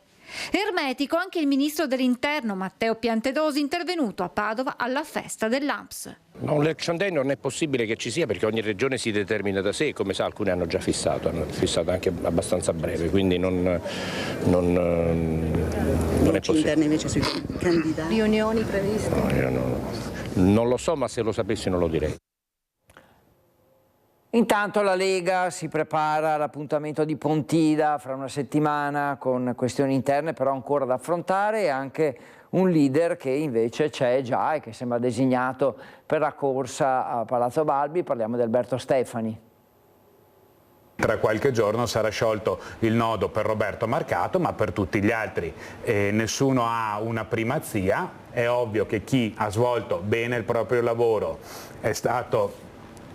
Ermetico anche il ministro dell'Interno Matteo Piantedosi, intervenuto a Padova alla festa dell'ANPS. No, l'election day non è possibile che ci sia, perché ogni regione si determina da sé, come sa alcuni hanno fissato anche abbastanza breve, quindi non è possibile. Interni invece sui candidati. Riunioni previste? No, io non lo so, ma se lo sapessi non lo direi. Intanto la Lega si prepara all'appuntamento di Pontida fra una settimana, con questioni interne però ancora da affrontare, e anche un leader che invece c'è già e che sembra designato per la corsa a Palazzo Balbi. Parliamo di Alberto Stefani. Tra qualche giorno sarà sciolto il nodo per Roberto Marcato, ma per tutti gli altri nessuno ha una primazia. È ovvio che chi ha svolto bene il proprio lavoro, è stato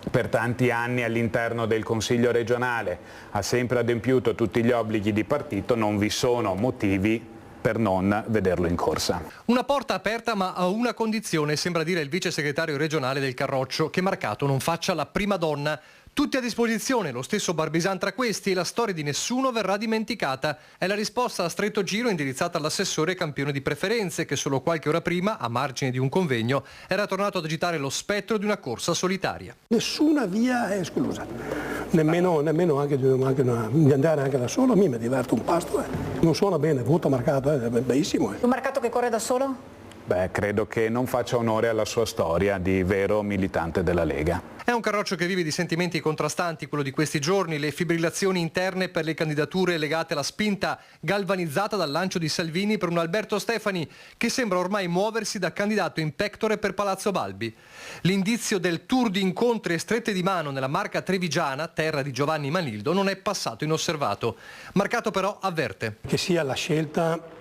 per tanti anni all'interno del Consiglio regionale, ha sempre adempiuto tutti gli obblighi di partito, non vi sono motivi per non vederlo in corsa. Una porta aperta, ma a una condizione, sembra dire il vice segretario regionale del Carroccio: che Marcato non faccia la prima donna. Tutti a disposizione, lo stesso Barbisan tra questi, e la storia di nessuno verrà dimenticata. È la risposta a stretto giro indirizzata all'assessore campione di preferenze, che solo qualche ora prima, a margine di un convegno, era tornato ad agitare lo spettro di una corsa solitaria. Nessuna via è esclusa, nemmeno anche di andare anche da solo. A me mi diverte un pasto. Non suona bene, voto Marcato, è benissimo. Un Marcato che corre da solo? Beh, credo che non faccia onore alla sua storia di vero militante della Lega. È un Carroccio che vive di sentimenti contrastanti, quello di questi giorni, le fibrillazioni interne per le candidature legate alla spinta galvanizzata dal lancio di Salvini per un Alberto Stefani che sembra ormai muoversi da candidato in pectore per Palazzo Balbi. L'indizio del tour di incontri e strette di mano nella Marca trevigiana, terra di Giovanni Manildo, non è passato inosservato. Marcato però avverte. Che sia la scelta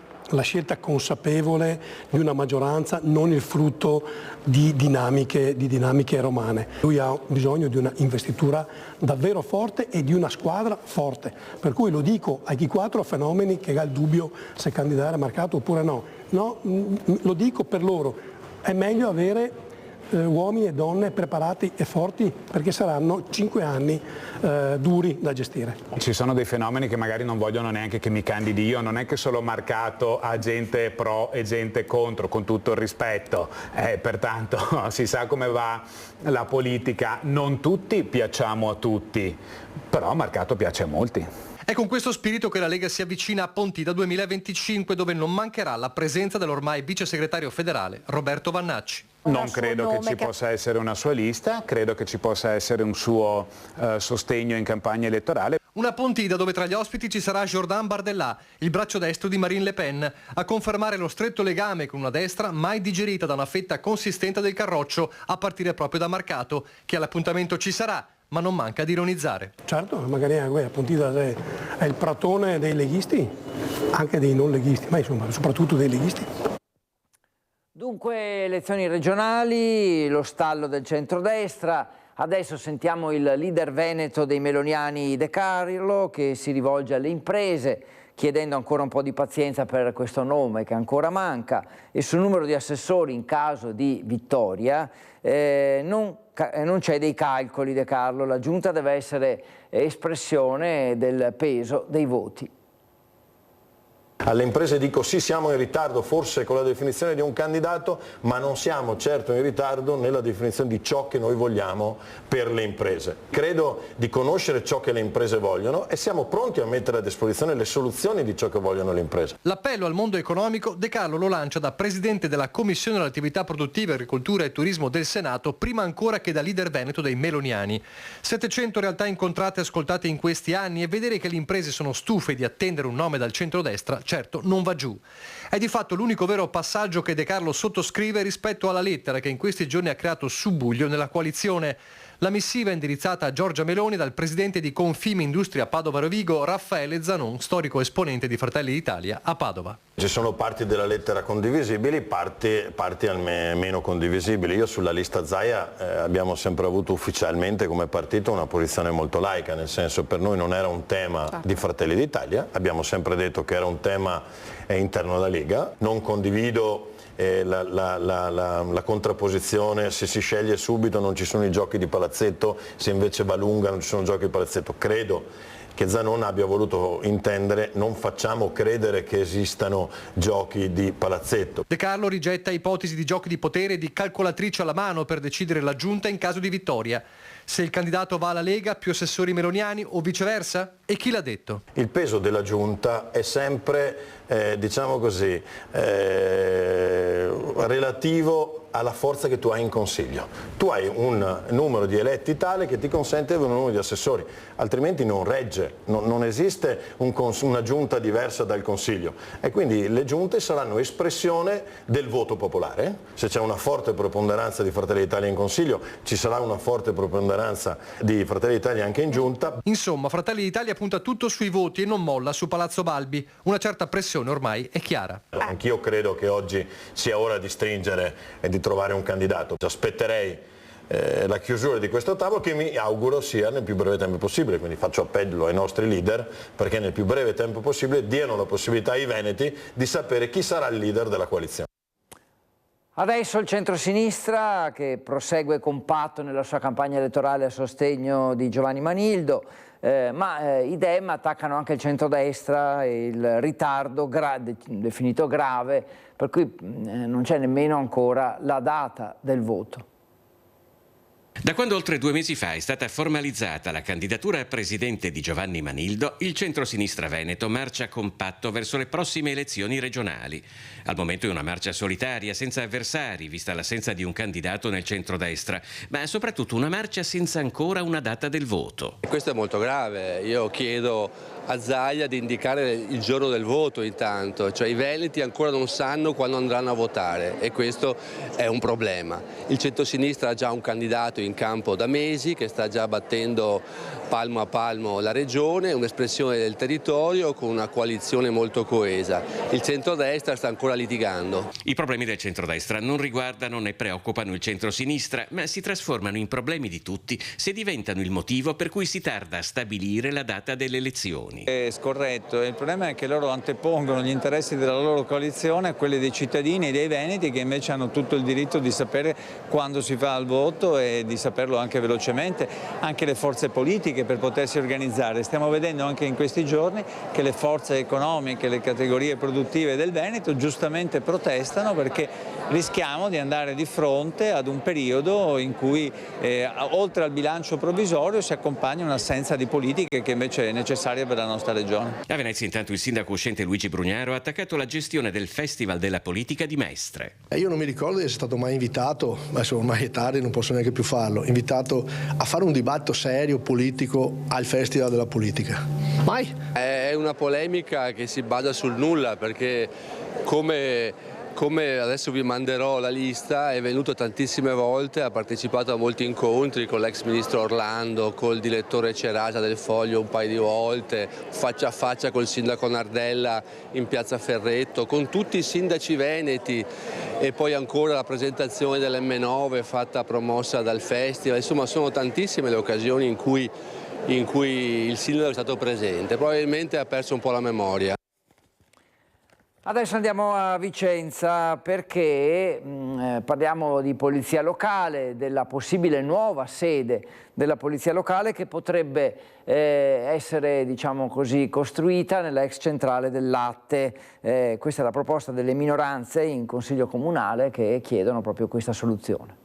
consapevole di una maggioranza, non il frutto di dinamiche romane. Lui ha bisogno di una investitura davvero forte e di una squadra forte. Per cui lo dico ai quattro fenomeni che ha il dubbio se candidare Marcato oppure no. No, lo dico per loro. È meglio avere uomini e donne preparati e forti perché saranno 5 anni duri da gestire. Ci sono dei fenomeni che magari non vogliono neanche che mi candidi io, non è che solo Marcato ha gente pro e gente contro, con tutto il rispetto, pertanto si sa come va la politica, non tutti piacciamo a tutti, però Marcato piace a molti. È con questo spirito che la Lega si avvicina a Pontida 2025, dove non mancherà la presenza dell'ormai vice segretario federale Roberto Vannacci. Non credo che ci possa essere una sua lista, credo che ci possa essere un suo sostegno in campagna elettorale. Una Pontida dove tra gli ospiti ci sarà Jordan Bardella, il braccio destro di Marine Le Pen, a confermare lo stretto legame con una destra mai digerita da una fetta consistente del Carroccio, a partire proprio da Marcato, che all'appuntamento ci sarà, ma non manca di ironizzare. Certo, magari a Pontida è il pratone dei leghisti, anche dei non leghisti, ma insomma soprattutto dei leghisti. Dunque, elezioni regionali, lo stallo del centrodestra. Adesso sentiamo il leader veneto dei meloniani De Carlo che si rivolge alle imprese chiedendo ancora un po' di pazienza per questo nome che ancora manca e sul numero di assessori in caso di vittoria non c'è dei calcoli De Carlo, la giunta deve essere espressione del peso dei voti. Alle imprese dico sì, siamo in ritardo forse con la definizione di un candidato, ma non siamo certo in ritardo nella definizione di ciò che noi vogliamo per le imprese. Credo di conoscere ciò che le imprese vogliono e siamo pronti a mettere a disposizione le soluzioni di ciò che vogliono le imprese. L'appello al mondo economico De Carlo lo lancia da presidente della Commissione delle attività produttive, agricoltura e turismo del Senato, prima ancora che da leader veneto dei meloniani. 700 realtà incontrate e ascoltate in questi anni e vedere che le imprese sono stufe di attendere un nome dal centrodestra certo non va giù. È di fatto l'unico vero passaggio che De Carlo sottoscrive rispetto alla lettera che in questi giorni ha creato subbuglio nella coalizione. La missiva è indirizzata a Giorgia Meloni dal presidente di Confimindustria Padova Rovigo, Raffaele Zanon, storico esponente di Fratelli d'Italia a Padova. Ci sono parti della lettera condivisibili, parti meno condivisibili. Io sulla lista Zaia abbiamo sempre avuto ufficialmente come partito una posizione molto laica, nel senso per noi non era un tema di Fratelli d'Italia, abbiamo sempre detto che era un tema interno alla Lega, non condivido la contrapposizione, se si sceglie subito non ci sono i giochi di palazzetto, se invece va lunga non ci sono giochi di palazzetto. Credo che Zanon abbia voluto intendere non facciamo credere che esistano giochi di palazzetto. De Carlo rigetta ipotesi di giochi di potere e di calcolatrice alla mano per decidere la giunta in caso di vittoria. Se il candidato va alla Lega, più assessori meloniani o viceversa? E chi l'ha detto? Il peso della giunta è sempre, diciamo così, relativo alla forza che tu hai in consiglio. Tu hai un numero di eletti tale che ti consente di avere un numero di assessori, altrimenti non regge, non esiste una giunta diversa dal consiglio e quindi le giunte saranno espressione del voto popolare. Se c'è una forte preponderanza di Fratelli d'Italia in consiglio, ci sarà una forte preponderanza di Fratelli d'Italia anche in giunta. Insomma, Fratelli d'Italia punta tutto sui voti e non molla su Palazzo Balbi. Una certa pressione ormai è chiara. Anch'io credo che oggi sia ora di stringere e di trovare un candidato. Aspetterei la chiusura di questo tavolo che mi auguro sia nel più breve tempo possibile, quindi faccio appello ai nostri leader perché nel più breve tempo possibile diano la possibilità ai veneti di sapere chi sarà il leader della coalizione. Adesso il centrosinistra che prosegue compatto nella sua campagna elettorale a sostegno di Giovanni Manildo, ma i Dem attaccano anche il centrodestra e il ritardo definito grave, per cui non c'è nemmeno ancora la data del voto. Da quando oltre 2 mesi fa è stata formalizzata la candidatura a presidente di Giovanni Manildo, il centro-sinistra veneto marcia compatto verso le prossime elezioni regionali. Al momento è una marcia solitaria, senza avversari, vista l'assenza di un candidato nel centrodestra, ma soprattutto una marcia senza ancora una data del voto. Questo è molto grave. Io chiedo a Zaia di indicare il giorno del voto intanto, cioè i veneti ancora non sanno quando andranno a votare e questo è un problema. Il centro-sinistra ha già un candidato in campo da mesi che sta già battendo palmo a palmo la regione, un'espressione del territorio con una coalizione molto coesa. Il centrodestra sta ancora litigando. I problemi del centrodestra non riguardano né preoccupano il centro-sinistra, ma si trasformano in problemi di tutti se diventano il motivo per cui si tarda a stabilire la data delle elezioni. È scorretto, il problema è che loro antepongono gli interessi della loro coalizione a quelli dei cittadini e dei veneti, che invece hanno tutto il diritto di sapere quando si fa il voto e di saperlo anche velocemente, anche le forze politiche per potersi organizzare. Stiamo vedendo anche in questi giorni che le forze economiche, le categorie produttive del Veneto giustamente protestano perché rischiamo di andare di fronte ad un periodo in cui oltre al bilancio provvisorio si accompagna un'assenza di politiche che invece è necessaria per la nostra regione. A Venezia intanto il sindaco uscente Luigi Brugnaro ha attaccato la gestione del Festival della Politica di Mestre. Io non mi ricordo di essere stato mai invitato, adesso ormai è tardi, non posso neanche più farlo, invitato a fare un dibattito serio, politico al Festival della Politica. Mai? È una polemica che si basa sul nulla perché come adesso vi manderò la lista, è venuto tantissime volte, ha partecipato a molti incontri con l'ex ministro Orlando, col direttore Cerasa del Foglio un paio di volte, faccia a faccia col sindaco Nardella in piazza Ferretto, con tutti i sindaci veneti e poi ancora la presentazione dell'M9 fatta promossa dal festival. Insomma sono tantissime le occasioni in cui il sindaco è stato presente, probabilmente ha perso un po' la memoria. Adesso andiamo a Vicenza perché parliamo di polizia locale, della possibile nuova sede della polizia locale che potrebbe essere, diciamo così, costruita nella ex centrale del latte. Questa è la proposta delle minoranze in Consiglio Comunale che chiedono proprio questa soluzione.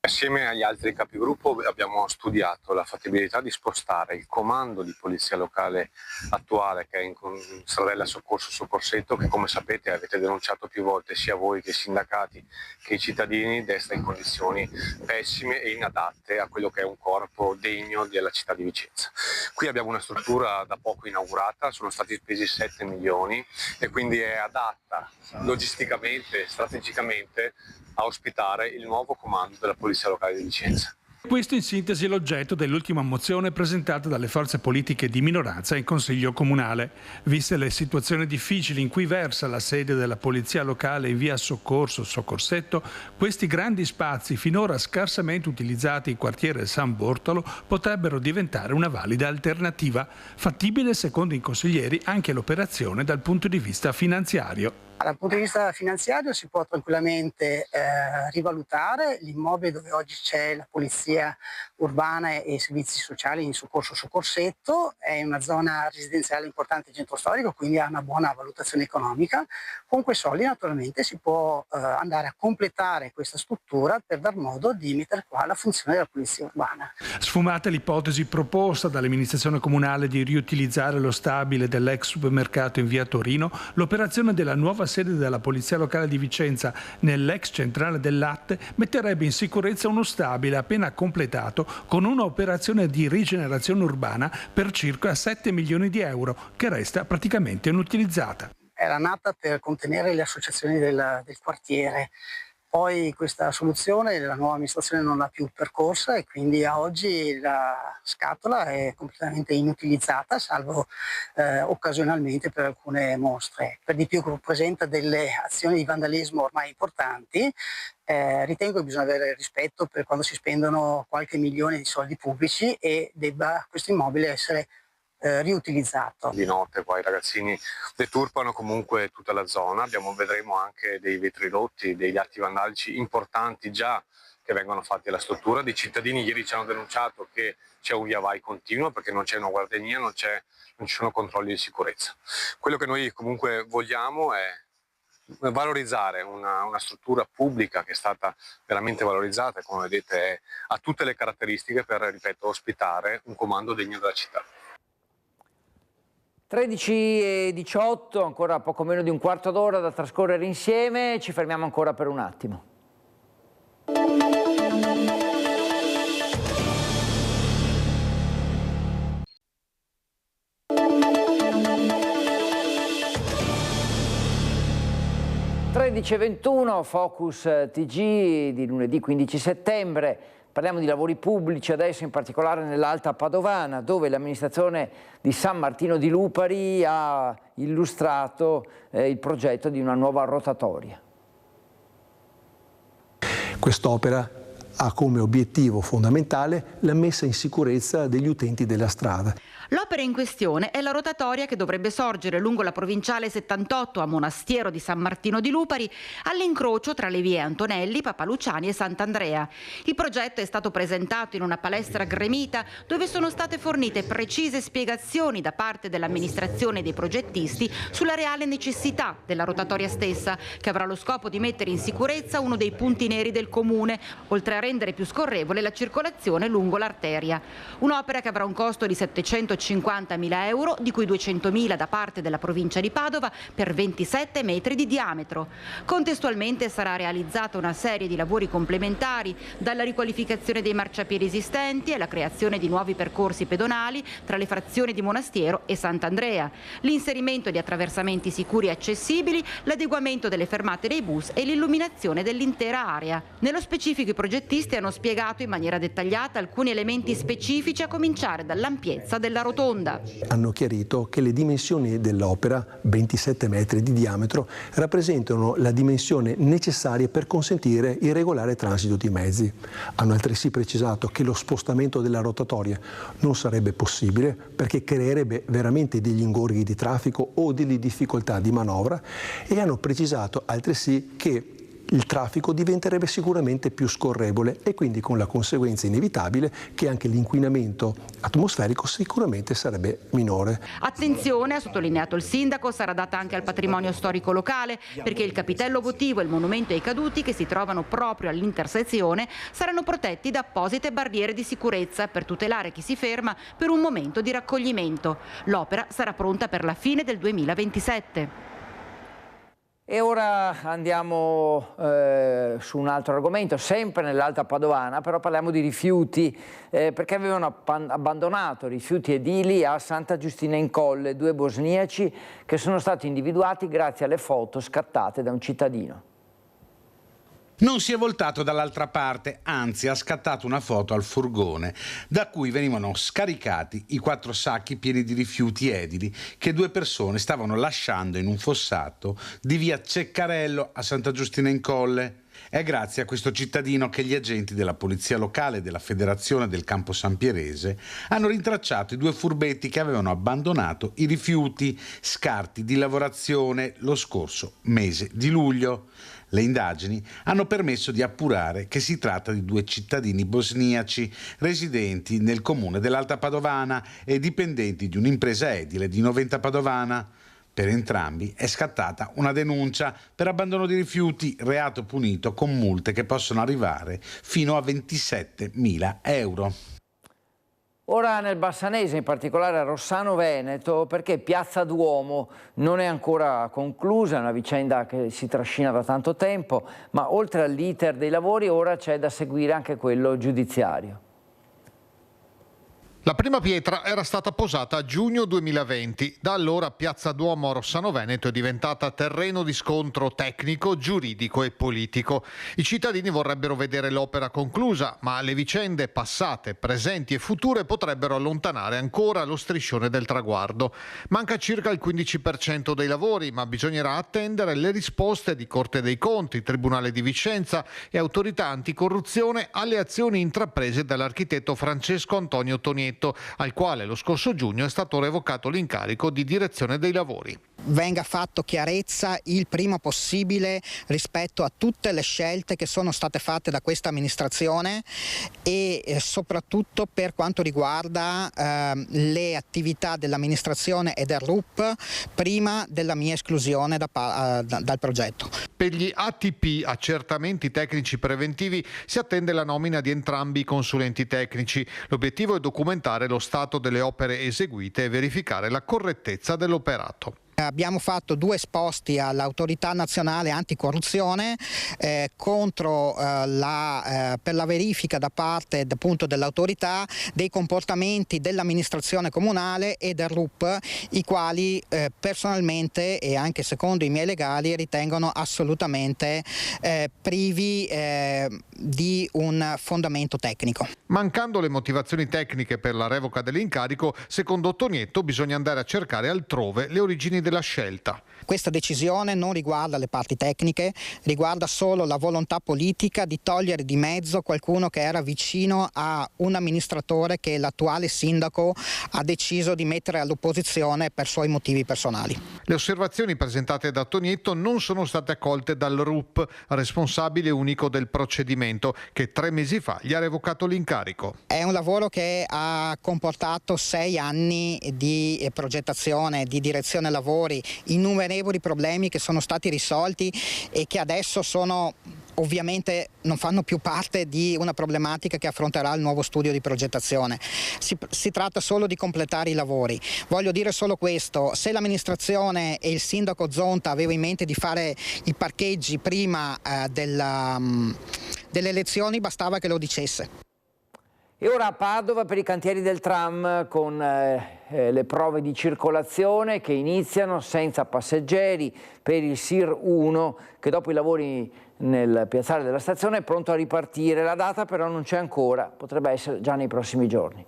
Assieme agli altri capigruppo abbiamo studiato la fattibilità di spostare il comando di polizia locale attuale, che è in Stradella Soccorsetto, che come sapete avete denunciato più volte sia voi che i sindacati che i cittadini, desta in condizioni pessime e inadatte a quello che è un corpo degno della città di Vicenza. Qui abbiamo una struttura da poco inaugurata, sono stati spesi 7 milioni e quindi è adatta logisticamente, strategicamente a ospitare il nuovo comando della Polizia Locale di Vicenza. Questo in sintesi è l'oggetto dell'ultima mozione presentata dalle forze politiche di minoranza in Consiglio Comunale. Viste le situazioni difficili in cui versa la sede della Polizia Locale in via Soccorsetto, questi grandi spazi finora scarsamente utilizzati in quartiere San Bortolo potrebbero diventare una valida alternativa, fattibile secondo i consiglieri anche l'operazione dal punto di vista finanziario. Dal punto di vista finanziario si può tranquillamente rivalutare l'immobile dove oggi c'è la polizia urbana e i servizi sociali in Soccorsetto, è una zona residenziale importante in centro storico, quindi ha una buona valutazione economica. Con quei soldi naturalmente si può andare a completare questa struttura per dar modo di mettere qua la funzione della polizia urbana. Sfumata l'ipotesi proposta dall'amministrazione comunale di riutilizzare lo stabile dell'ex supermercato in via Torino, l'operazione della nuova sede della Polizia Locale di Vicenza nell'ex centrale del latte metterebbe in sicurezza uno stabile appena completato con una operazione di rigenerazione urbana per circa 7 milioni di euro che resta praticamente inutilizzata. Era nata per contenere le associazioni del quartiere. Poi questa soluzione la nuova amministrazione non l'ha più percorsa e quindi a oggi la scatola è completamente inutilizzata, salvo occasionalmente per alcune mostre. Per di più presenta delle azioni di vandalismo ormai importanti. Ritengo che bisogna avere rispetto per quando si spendono qualche milione di soldi pubblici e debba questo immobile essere riutilizzato. Di notte qua i ragazzini deturpano comunque tutta la zona, vedremo anche dei vetri rotti, degli atti vandalici importanti già che vengono fatti alla struttura. Dei cittadini ieri ci hanno denunciato che c'è un via vai continuo perché non c'è una guardiania, non ci sono controlli di sicurezza. Quello che noi comunque vogliamo è valorizzare una struttura pubblica che è stata veramente valorizzata e, come vedete, ha tutte le caratteristiche per, ripeto, ospitare un comando degno della città. 13:18, ancora poco meno di un quarto d'ora da trascorrere insieme, ci fermiamo ancora per un attimo. (13:21), Focus TG di lunedì 15 settembre. Parliamo di lavori pubblici adesso, in particolare nell'Alta Padovana, dove l'amministrazione di San Martino di Lupari ha illustrato il progetto di una nuova rotatoria. Quest'opera ha come obiettivo fondamentale la messa in sicurezza degli utenti della strada. L'opera in questione è la rotatoria che dovrebbe sorgere lungo la provinciale 78 a Monastiero di San Martino di Lupari, all'incrocio tra le vie Antonelli, Papaluciani e Sant'Andrea. Il progetto è stato presentato in una palestra gremita dove sono state fornite precise spiegazioni da parte dell'amministrazione e dei progettisti sulla reale necessità della rotatoria stessa, che avrà lo scopo di mettere in sicurezza uno dei punti neri del comune, oltre a rendere più scorrevole la circolazione lungo l'arteria. Un'opera che avrà un costo di 750.000 euro, di cui 200.000 da parte della provincia di Padova, per 27 metri di diametro. Contestualmente sarà realizzata una serie di lavori complementari, dalla riqualificazione dei marciapiedi esistenti alla creazione di nuovi percorsi pedonali tra le frazioni di Monastiero e Sant'Andrea, l'inserimento di attraversamenti sicuri e accessibili, l'adeguamento delle fermate dei bus e l'illuminazione dell'intera area. Nello specifico i progettisti hanno spiegato in maniera dettagliata alcuni elementi specifici, a cominciare dall'ampiezza della rotonda. Hanno chiarito che le dimensioni dell'opera, 27 metri di diametro, rappresentano la dimensione necessaria per consentire il regolare transito di mezzi. Hanno altresì precisato che lo spostamento della rotatoria non sarebbe possibile perché creerebbe veramente degli ingorghi di traffico o delle difficoltà di manovra, e hanno precisato altresì che il traffico diventerebbe sicuramente più scorrevole e quindi con la conseguenza inevitabile che anche l'inquinamento atmosferico sicuramente sarebbe minore. Attenzione, ha sottolineato il sindaco, sarà data anche al patrimonio storico locale, perché il capitello votivo e il monumento ai caduti, che si trovano proprio all'intersezione, saranno protetti da apposite barriere di sicurezza per tutelare chi si ferma per un momento di raccoglimento. L'opera sarà pronta per la fine del 2027. E ora andiamo su un altro argomento, sempre nell'Alta Padovana, però parliamo di rifiuti, perché avevano abbandonato rifiuti edili a Santa Giustina in Colle, 2 bosniaci che sono stati individuati grazie alle foto scattate da un cittadino. Non si è voltato dall'altra parte, anzi ha scattato una foto al furgone da cui venivano scaricati i 4 sacchi pieni di rifiuti edili che 2 persone stavano lasciando in un fossato di via Ceccarello a Santa Giustina in Colle. È grazie a questo cittadino che gli agenti della polizia locale e della Federazione del Campo San Pierese hanno rintracciato i 2 furbetti che avevano abbandonato i rifiuti scarti di lavorazione lo scorso mese di luglio. Le indagini hanno permesso di appurare che si tratta di 2 cittadini bosniaci residenti nel comune dell'Alta Padovana e dipendenti di un'impresa edile di Noventa Padovana. Per entrambi è scattata una denuncia per abbandono di rifiuti, reato punito con multe che possono arrivare fino a 27.000 euro. Ora nel Bassanese, in particolare a Rossano Veneto, perché Piazza Duomo non è ancora conclusa, è una vicenda che si trascina da tanto tempo, ma oltre all'iter dei lavori ora c'è da seguire anche quello giudiziario. La prima pietra era stata posata a giugno 2020. Da allora Piazza Duomo a Rossano Veneto è diventata terreno di scontro tecnico, giuridico e politico. I cittadini vorrebbero vedere l'opera conclusa, ma le vicende passate, presenti e future potrebbero allontanare ancora lo striscione del traguardo. Manca circa il 15% dei lavori, ma bisognerà attendere le risposte di Corte dei Conti, Tribunale di Vicenza e Autorità Anticorruzione alle azioni intraprese dall'architetto Francesco Antonio Tonietto Tonietto, al quale lo scorso giugno è stato revocato l'incarico di direzione dei lavori. Venga fatto chiarezza il prima possibile rispetto a tutte le scelte che sono state fatte da questa amministrazione e soprattutto per quanto riguarda le attività dell'amministrazione e del RUP prima della mia esclusione dal progetto. Per gli ATP, accertamenti tecnici preventivi, si attende la nomina di entrambi i consulenti tecnici. L'obiettivo è documentare lo stato delle opere eseguite e verificare la correttezza dell'operato. Abbiamo fatto 2 esposti all'autorità nazionale anticorruzione per la verifica da parte appunto dell'autorità dei comportamenti dell'amministrazione comunale e del RUP, i quali personalmente e anche secondo i miei legali ritengono assolutamente privi di un fondamento tecnico. Mancando le motivazioni tecniche per la revoca dell'incarico, secondo Tonietto bisogna andare a cercare altrove le origini della scelta. Questa decisione non riguarda le parti tecniche, riguarda solo la volontà politica di togliere di mezzo qualcuno che era vicino a un amministratore che l'attuale sindaco ha deciso di mettere all'opposizione per suoi motivi personali. Le osservazioni presentate da Tonietto non sono state accolte dal RUP, responsabile unico del procedimento, che 3 mesi fa gli ha revocato l'incarico. È un lavoro che ha comportato 6 anni di progettazione, di direzione lavori, innumerevoli problemi che sono stati risolti e che adesso ovviamente non fanno più parte di una problematica che affronterà il nuovo studio di progettazione. Si tratta solo di completare i lavori. Voglio dire solo questo: se l'amministrazione e il sindaco Zonta avevano in mente di fare i parcheggi prima delle elezioni, bastava che lo dicesse. E ora a Padova per i cantieri del tram con le prove di circolazione che iniziano senza passeggeri per il SIR 1 che dopo i lavori nel piazzale della stazione è pronto a ripartire. La data però non c'è ancora, potrebbe essere già nei prossimi giorni.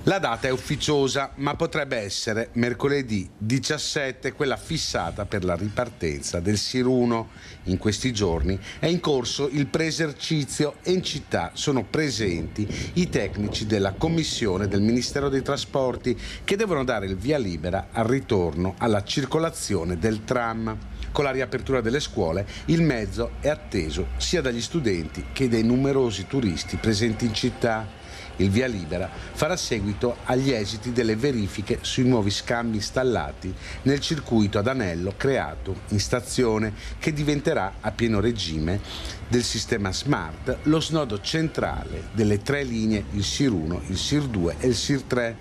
La data è ufficiosa, ma potrebbe essere mercoledì 17, quella fissata per la ripartenza del SIR 1. In questi giorni è in corso il preesercizio e in città sono presenti i tecnici della commissione del Ministero dei Trasporti che devono dare il via libera al ritorno alla circolazione del tram. Con la riapertura delle scuole il mezzo è atteso sia dagli studenti che dai numerosi turisti presenti in città. Il via libera farà seguito agli esiti delle verifiche sui nuovi scambi installati nel circuito ad anello creato in stazione, che diventerà a pieno regime del sistema Smart lo snodo centrale delle 3 linee, il SIR 1, il SIR 2 e il SIR 3.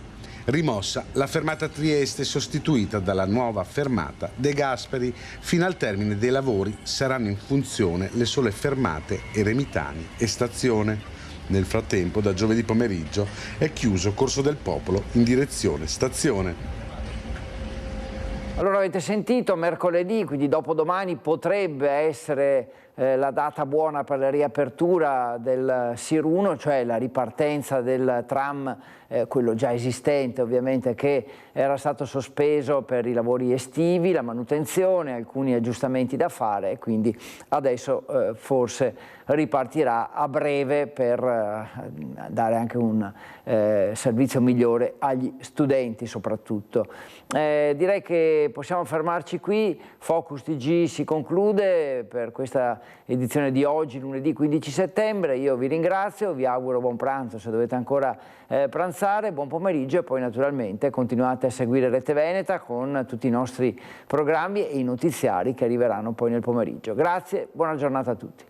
Rimossa la fermata Trieste sostituita dalla nuova fermata De Gasperi. Fino al termine dei lavori saranno in funzione le sole fermate Eremitani e Stazione. Nel frattempo, da giovedì pomeriggio è chiuso Corso del Popolo in direzione Stazione. Allora avete sentito, mercoledì, quindi dopodomani, potrebbe essere la data buona per la riapertura del SIR 1, cioè la ripartenza del tram, quello già esistente ovviamente, che era stato sospeso per i lavori estivi, la manutenzione, alcuni aggiustamenti da fare e quindi adesso forse ripartirà a breve per dare anche un servizio migliore agli studenti soprattutto. Direi che possiamo fermarci qui. Focus TG si conclude per questa edizione di oggi, lunedì 15 settembre. Io vi ringrazio, vi auguro buon pranzo se dovete ancora pranzare, buon pomeriggio e poi naturalmente continuate a seguire Rete Veneta con tutti i nostri programmi e i notiziari che arriveranno poi nel pomeriggio. Grazie, buona giornata a tutti.